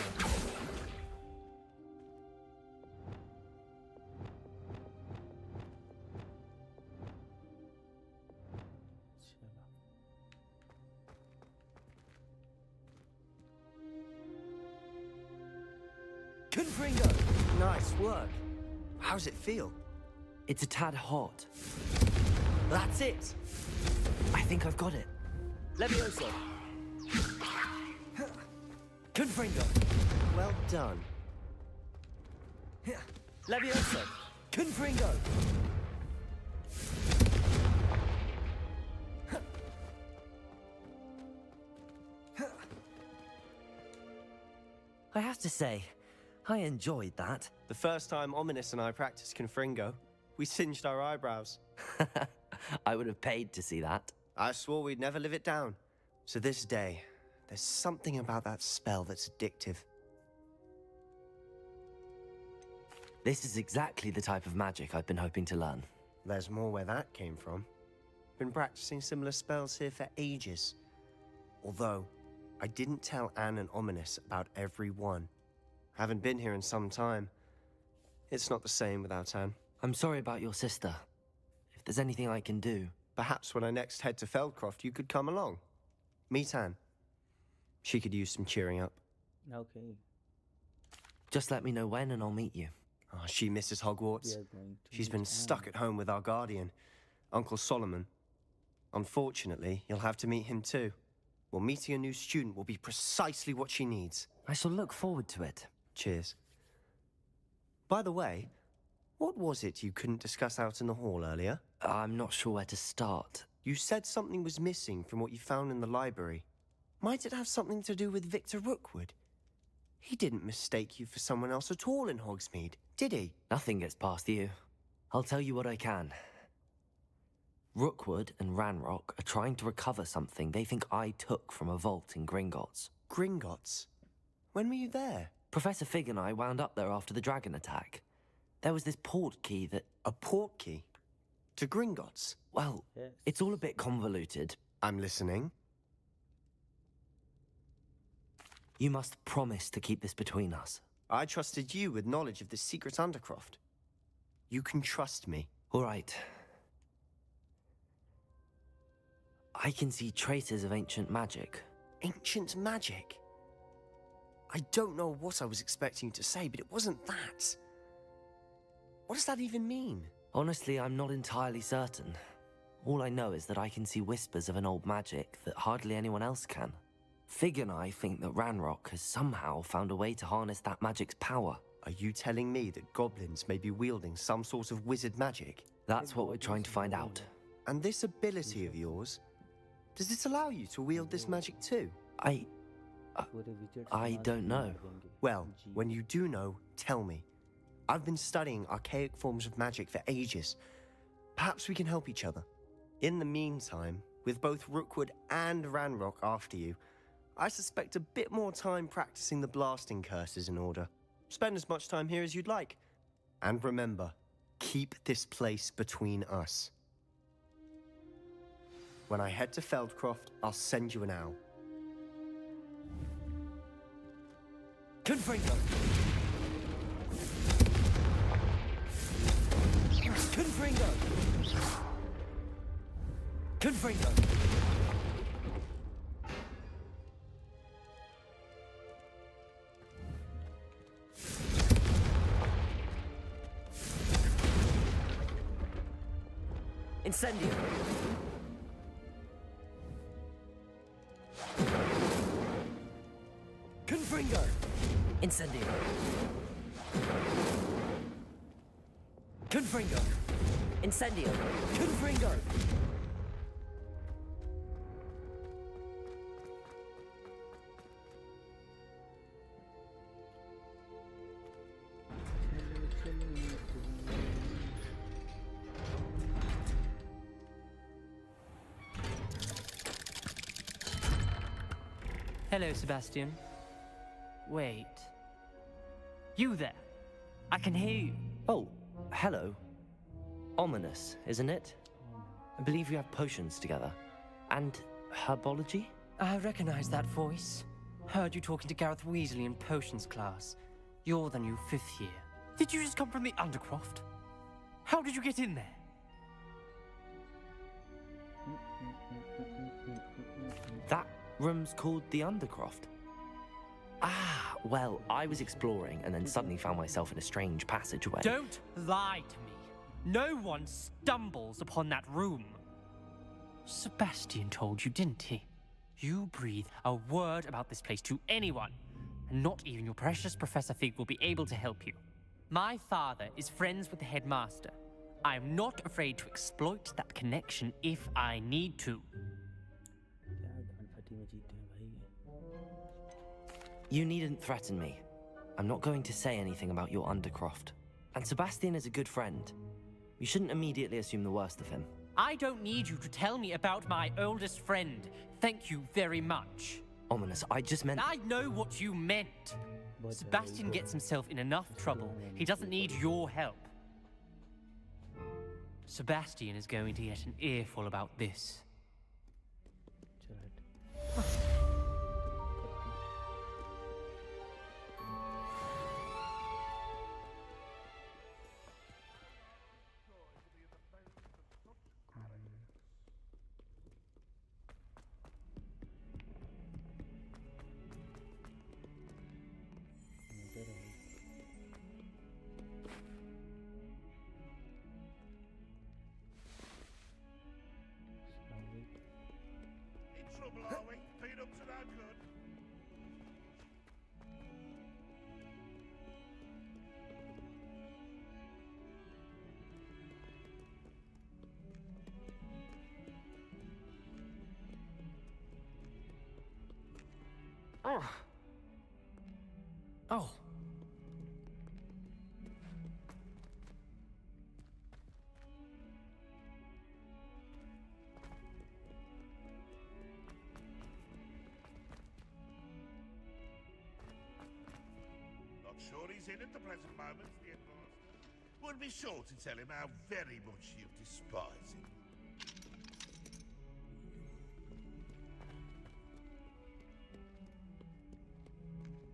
Speaker 2: Confringo!
Speaker 9: Nice work. How's it feel?
Speaker 2: It's a tad hot.
Speaker 9: That's it!
Speaker 2: I think I've got it. Levioso. Confringo.
Speaker 9: Well done.
Speaker 2: Levioso. Confringo. I have to say, I enjoyed that.
Speaker 9: The first time Ominous and I practiced Confringo, we singed our eyebrows.
Speaker 2: I would have paid to see that.
Speaker 9: I swore we'd never live it down. So this day, there's something about that spell that's addictive.
Speaker 2: This is exactly the type of magic I've been hoping to learn.
Speaker 9: There's more where that came from. Been practicing similar spells here for ages. Although, I didn't tell Anne and Ominous about every one. Haven't been here in some time. It's not the same without Anne.
Speaker 2: I'm sorry about your sister. If there's anything I can do...
Speaker 9: Perhaps when I next head to Feldcroft, you could come along. Meet Anne. She could use some cheering up.
Speaker 1: Okay.
Speaker 2: Just let me know when and I'll meet you.
Speaker 9: Oh, she misses Hogwarts. She's been stuck at home with our guardian, Uncle Solomon. Unfortunately, you'll have to meet him too. Well, meeting a new student will be precisely what she needs.
Speaker 2: I shall look forward to it.
Speaker 9: Cheers. By the way, what was it you couldn't discuss out in the hall earlier?
Speaker 2: I'm not sure where to start.
Speaker 9: You said something was missing from what you found in the library. Might it have something to do with Victor Rookwood? He didn't mistake you for someone else at all in Hogsmeade, did he?
Speaker 2: Nothing gets past you. I'll tell you what I can. Rookwood and Ranrock are trying to recover something they think I took from a vault in Gringotts.
Speaker 9: Gringotts? When were you there?
Speaker 2: Professor Fig and I wound up there after the dragon attack. There was this port key that...
Speaker 9: A port key? To Gringotts?
Speaker 2: Well,
Speaker 1: Yes.
Speaker 2: it's all a bit convoluted.
Speaker 9: I'm listening.
Speaker 2: You must promise to keep this between us.
Speaker 9: I trusted you with knowledge of the secret Undercroft. You can trust me.
Speaker 2: All right. I can see traces of ancient magic.
Speaker 9: Ancient magic? I don't know what I was expecting you to say, but it wasn't that. What does that even mean?
Speaker 2: Honestly, I'm not entirely certain. All I know is that I can see whispers of an old magic that hardly anyone else can. Fig and I think that Ranrock has somehow found a way to harness that magic's power.
Speaker 9: Are you telling me that goblins may be wielding some sort of wizard magic?
Speaker 2: That's what we're trying to find out.
Speaker 9: And this ability of yours, does it allow you to wield this magic too?
Speaker 2: I don't know.
Speaker 9: Well, when you do know, tell me. I've been studying archaic forms of magic for ages. Perhaps we can help each other. In the meantime, with both Rookwood and Ranrock after you, I suspect a bit more time practicing the blasting curse is in order. Spend as much time here as you'd like. And remember, keep this place between us. When I head to Feldcroft, I'll send you an owl.
Speaker 2: Confringo! Confringo! Confringo! Incendio! Confringo! Incendio! Confringo! Incendio! Confringo!
Speaker 12: Hello, Sebastian. Wait. You there? I can hear you.
Speaker 2: Oh, hello. Ominous, isn't it? I believe you have potions together. And herbology?
Speaker 12: I recognize that voice. Heard you talking to Gareth Weasley in potions class. You're the new 5th year. Did you just come from the Undercroft? How did you get in there?
Speaker 2: That room's called the Undercroft. Ah, well, I was exploring and then suddenly found myself in a strange passageway.
Speaker 12: Don't lie to me. No one stumbles upon that room. Sebastian told you, didn't he? You breathe a word about this place to anyone, and not even your precious Professor Fig will be able to help you. My father is friends with the headmaster. I am not afraid to exploit that connection if I need to.
Speaker 2: You needn't threaten me. I'm not going to say anything about your Undercroft. And Sebastian is a good friend. You shouldn't immediately assume the worst of him.
Speaker 12: I don't need you to tell me about my oldest friend. Thank you very much.
Speaker 2: Ominous, I just meant...
Speaker 12: I know what you meant. Sebastian gets himself in enough trouble. He doesn't need your help. Sebastian is going to get an earful about this.
Speaker 10: Trouble, are we? Feet up to no good.
Speaker 2: Oh.
Speaker 10: Not sure he's in at the present moment, the headmaster. Would be sure to tell him how very much you despise him.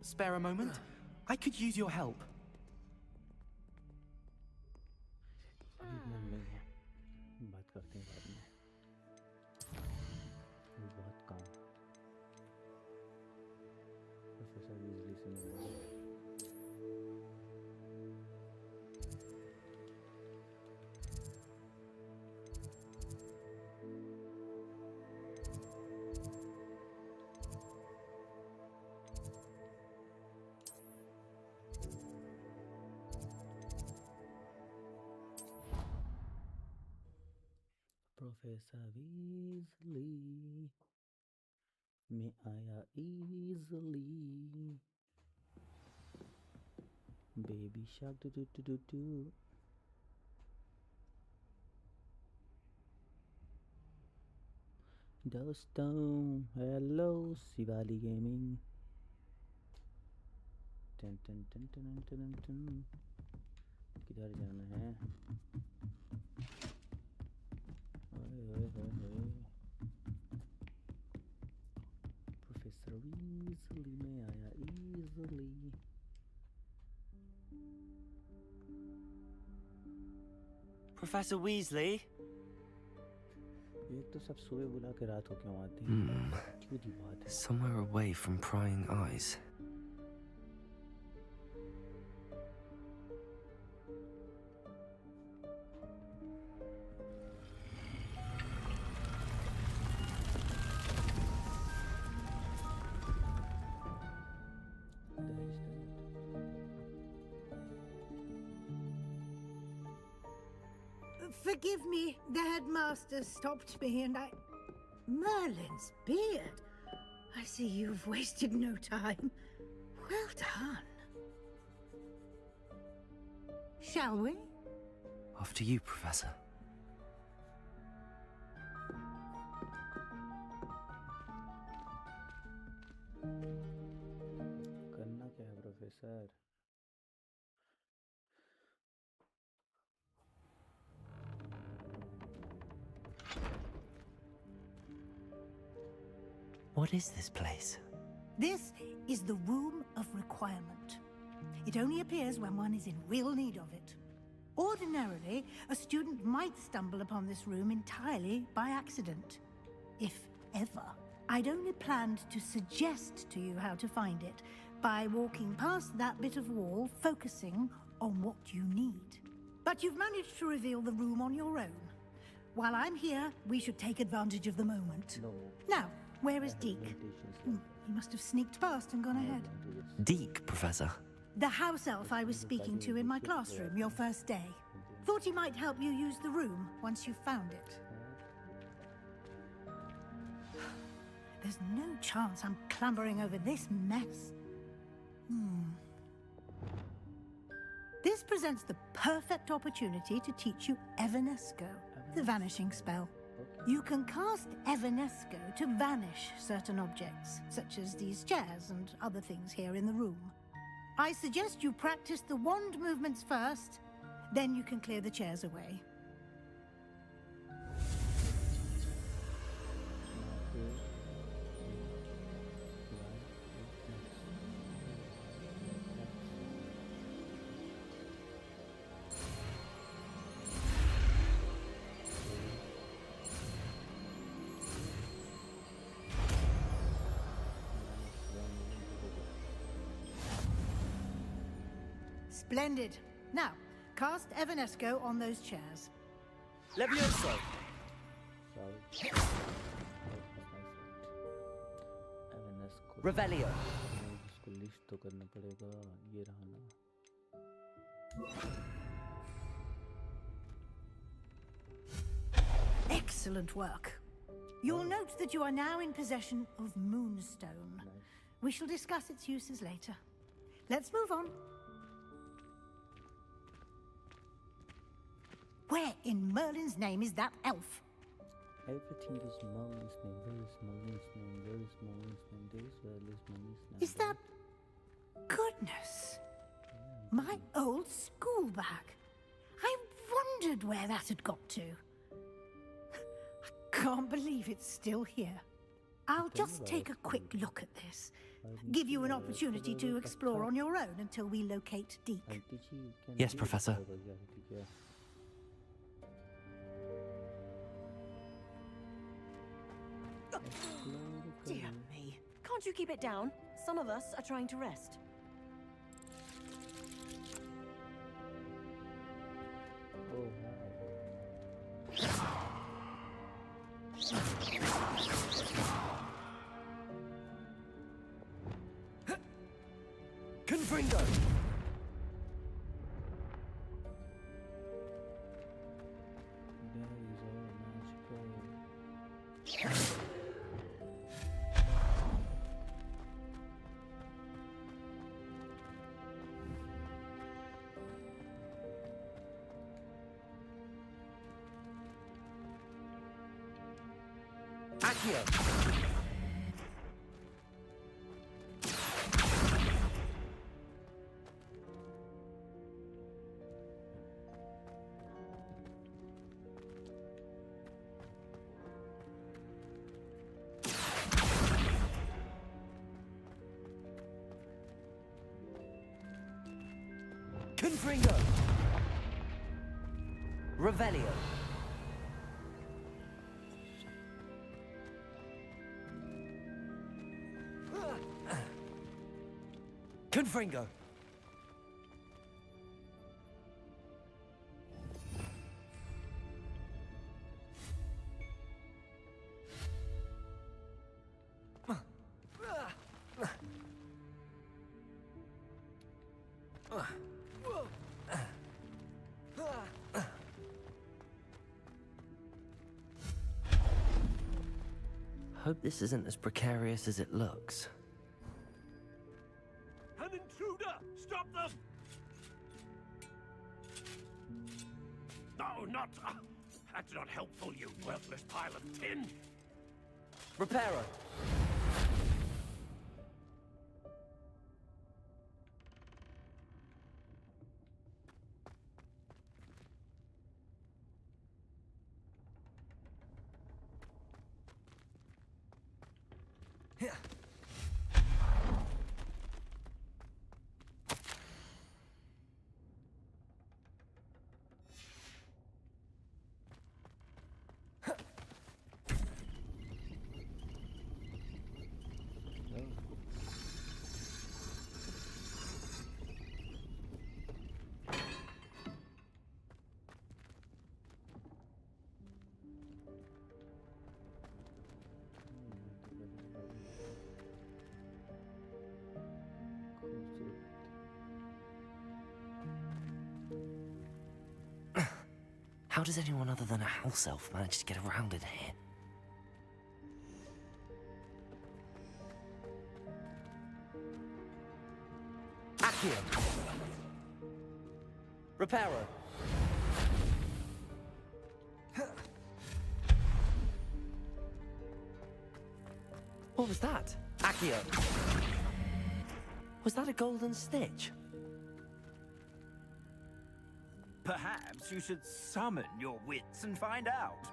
Speaker 13: Spare a moment? I could use your help.
Speaker 1: बात करते हैं बाद में बहुत काम professor Weasley से मिलना Professor Weasley में आया easily baby shark do do do do do दोस्तों hello शिवाली गेमिंग टन टन टन टन टन टन किधर जाना है Professor Weasley में आया easily
Speaker 2: Professor Weasley?
Speaker 1: एक तो सब सुबह बुला के रात को क्यों आते हैं क्यों दी बात है
Speaker 2: Somewhere away from prying eyes.
Speaker 11: Forgive me, the headmaster stopped me and I... Merlin's beard. I see you've wasted no time. Well done. Shall we?
Speaker 2: After you, Professor.
Speaker 1: करना क्या है professor
Speaker 2: What is this place?
Speaker 11: This is the Room of Requirement. It only appears when one is in real need of it. Ordinarily, a student might stumble upon this room entirely by accident. If ever. I'd only planned to suggest to you how to find it by walking past that bit of wall, focusing on what you need. But you've managed to reveal the room on your own. While I'm here, we should take advantage of the moment.
Speaker 1: No.
Speaker 11: Now, where is Deke? He must have sneaked past and gone ahead.
Speaker 2: Deke, Professor.
Speaker 11: The house elf I was speaking to in my classroom your first day. Thought he might help you use the room once you found it. There's no chance I'm clambering over this mess. This presents the perfect opportunity to teach you Evanesco, the vanishing spell. You can cast Evanesco to vanish certain objects, such as these chairs and other things here in the room. I suggest you practice the wand movements first, then you can clear the chairs away. Splendid. Now, cast Evanesco on those chairs.
Speaker 2: Levioso! Revelio!
Speaker 1: इसको list तो करना पड़ेगा ये रहा ना
Speaker 11: Excellent work. You'll note that you are now in possession of Moonstone. We shall discuss its uses later. Let's move on. Where in Merlin's name is that elf?
Speaker 1: Everything is Merlin's name. Where is Merlin's name? Where is Merlin's name? There is Merlin's name.
Speaker 11: Is that... Goodness. My old school bag. I wondered where that had got to. I can't believe it's still here. I'll just take a quick look at this. Give you an opportunity to explore on your own until we locate Deke.
Speaker 2: Yes, Professor.
Speaker 14: Dear me. Can't you keep it down? Some of us are trying to rest.
Speaker 2: Confringo! Accio! Confringo! Revelio! Confringo! Hope this isn't as precarious as it looks.
Speaker 10: An intruder! Stop them! No, not... that's not helpful, you worthless pile of tin!
Speaker 2: Reparo! How does anyone other than a house elf manage to get around in here? Accio! Reparo! What was that? Accio! Was that a golden stitch?
Speaker 15: Perhaps you should summon your wits and find out.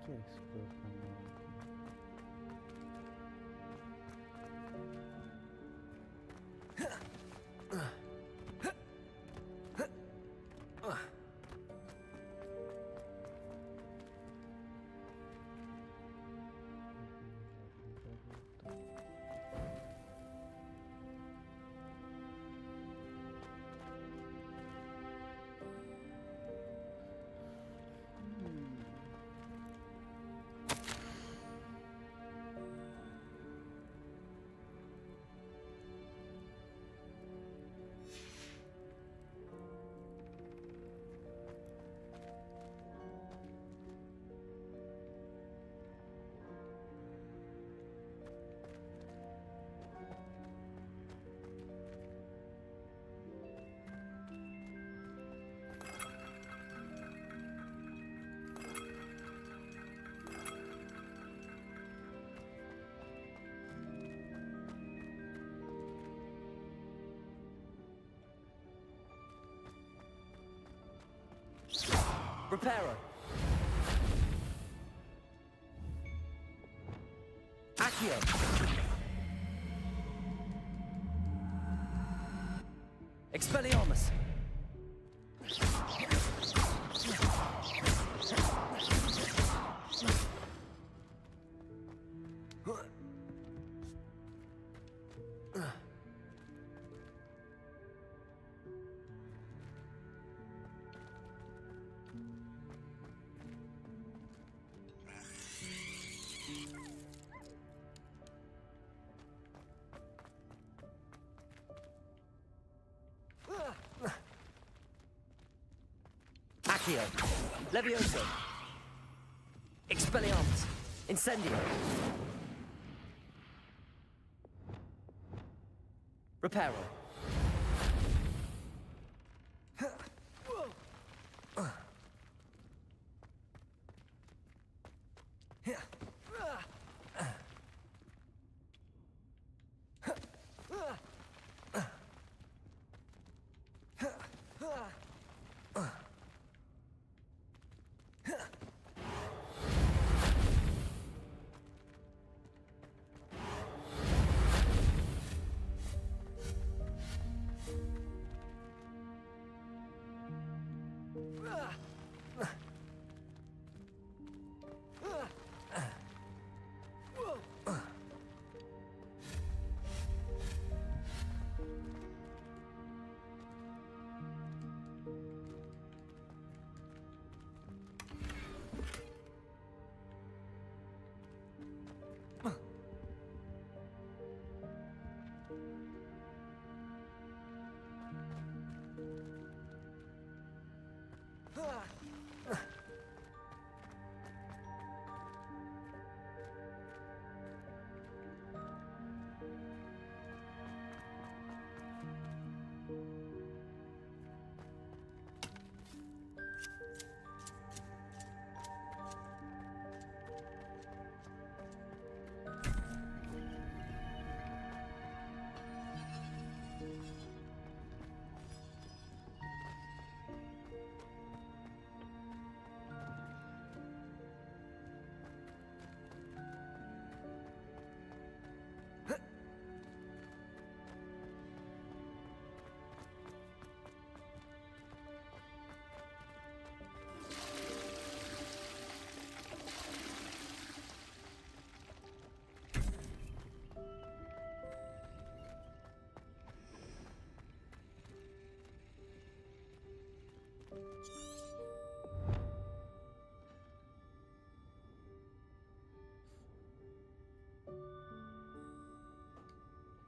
Speaker 1: क्या explore करना है?
Speaker 2: Reparo. Accio. Expelliarmus. Accio. Levioso. Expelliarmus. Incendio. Reparo.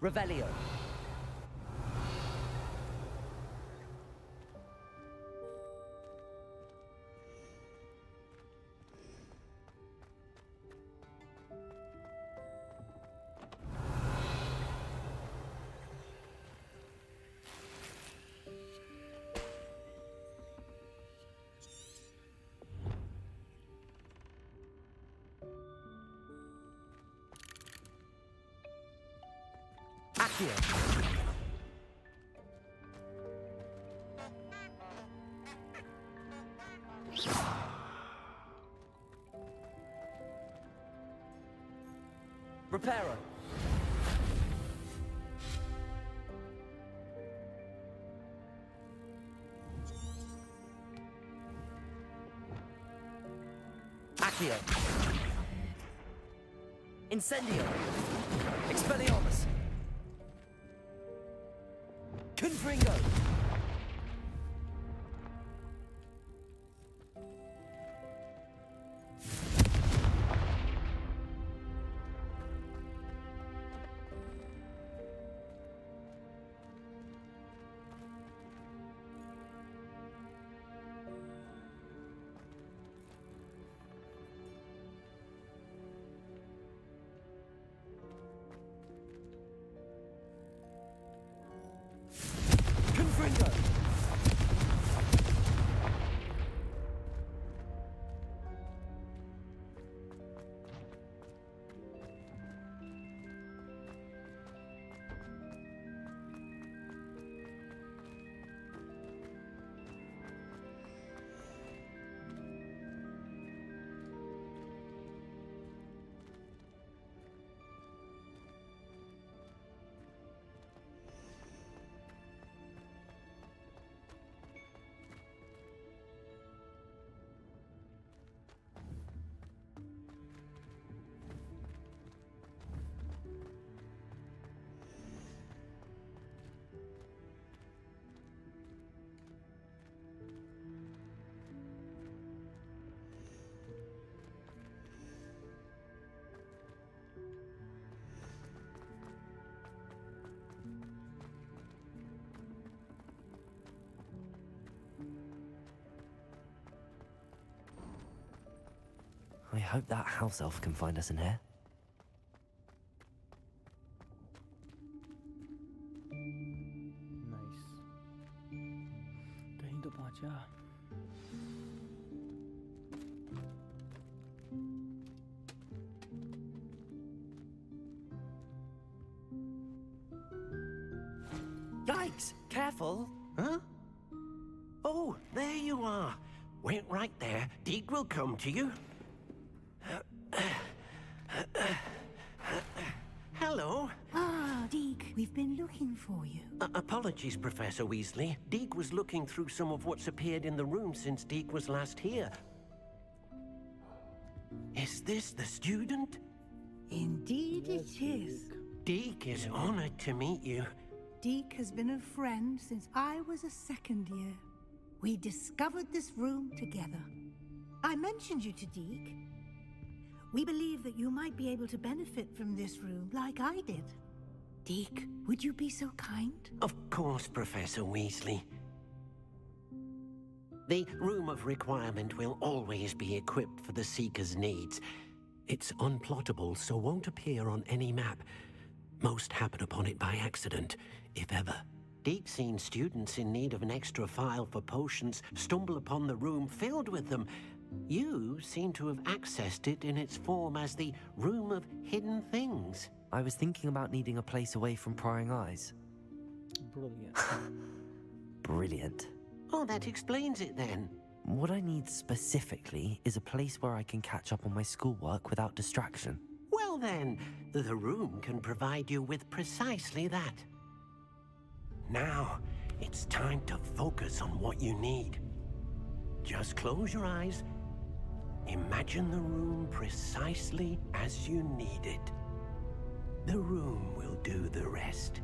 Speaker 2: Revelio. Accio. Reparo. Accio. Incendio. Expelliarmus. Confringo. Confringo. I hope that house elf can find us in here.
Speaker 1: Nice कहीं तो पहुंचा
Speaker 3: Yikes! Careful! Huh? Oh, there you are. Wait right there. Deke will come to you. Hello.
Speaker 11: Ah, Deke, we've been looking for you.
Speaker 3: Apologies, Professor Weasley. Deke was looking through some of what's appeared in the room since Deke was last here. Is this the student?
Speaker 11: Indeed it is.
Speaker 3: Deke is honored to meet you.
Speaker 11: Deke has been a friend since I was a second year. We discovered this room together. I mentioned you to Deke. We believe that you might be able to benefit from this room like I did. Deke, would you be so kind?
Speaker 3: Of course, Professor Weasley. The Room of Requirement will always be equipped for the Seeker's needs. It's unplottable, so won't appear on any map. Most happen upon it by accident, if ever. Deke's seen students in need of an extra file for potions stumble upon the room filled with them. You seem to have accessed it in its form as the Room of Hidden Things.
Speaker 2: I was thinking about needing a place away from prying eyes.
Speaker 1: Brilliant.
Speaker 2: Brilliant.
Speaker 3: Oh, that explains it then.
Speaker 2: What I need specifically is a place where I can catch up on my schoolwork without distraction.
Speaker 3: Well then, the room can provide you with precisely that. Now, it's time to focus on what you need. Just close your eyes. Imagine the room precisely as you need it. The room will do the rest.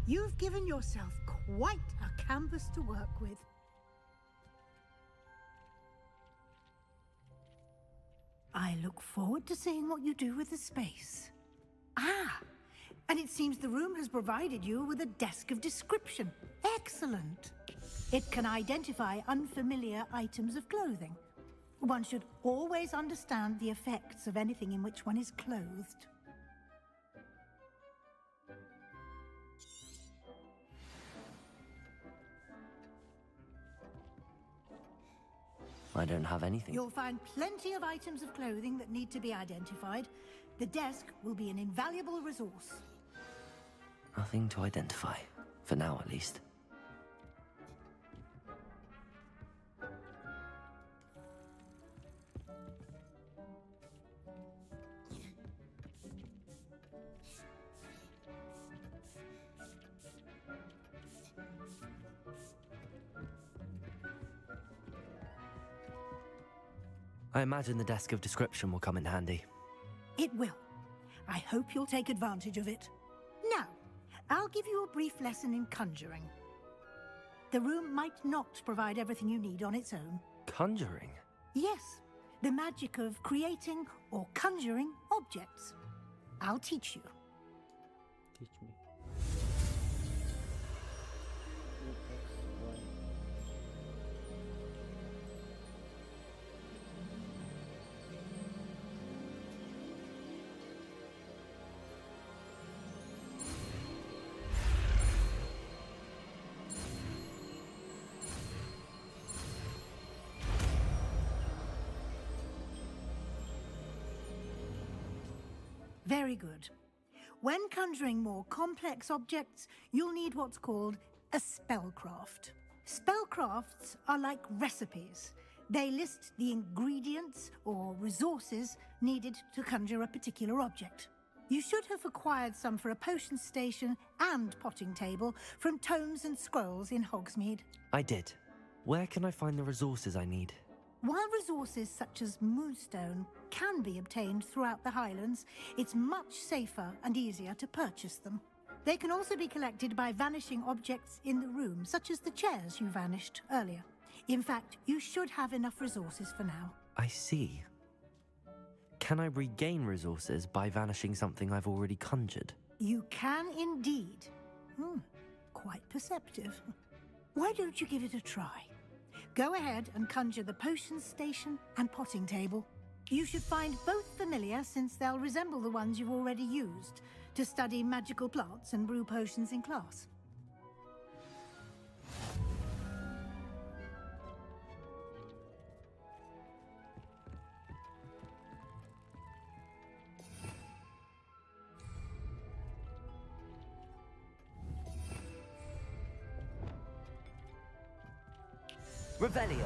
Speaker 11: You've given yourself quite a canvas to work with. I look forward to seeing what you do with the space. Ah, And it seems the room has provided you with a desk of description. Excellent. It can identify unfamiliar items of clothing. One should always understand the effects of anything in which one is clothed.
Speaker 2: I don't have anything.
Speaker 11: You'll find plenty of items of clothing that need to be identified. The desk will be an invaluable resource.
Speaker 2: Nothing to identify. For now, at least. I imagine the desk of description will come in handy.
Speaker 11: It will. I hope you'll take advantage of it. Now, I'll give you a brief lesson in conjuring. The room might not provide everything you need on its own.
Speaker 2: Conjuring?
Speaker 11: Yes, the magic of creating or conjuring objects. I'll teach you.
Speaker 1: Teach me.
Speaker 11: Very good. When conjuring more complex objects, you'll need what's called a spellcraft. Spellcrafts are like recipes. They list the ingredients or resources needed to conjure a particular object. You should have acquired some for a potion station and potting table from tomes and scrolls in Hogsmeade.
Speaker 2: I did. Where can I find the resources I need?
Speaker 11: While resources such as moonstone can be obtained throughout the Highlands, it's much safer and easier to purchase them. They can also be collected by vanishing objects in the room, such as the chairs you vanished earlier. In fact, you should have enough resources for now.
Speaker 2: I see. Can I regain resources by vanishing something I've already conjured?
Speaker 11: You can indeed. Quite perceptive. Why don't you give it a try? Go ahead and conjure the potion station and potting table. You should find both familiar, since they'll resemble the ones you've already used to study magical plants and brew potions in class.
Speaker 2: Revelio.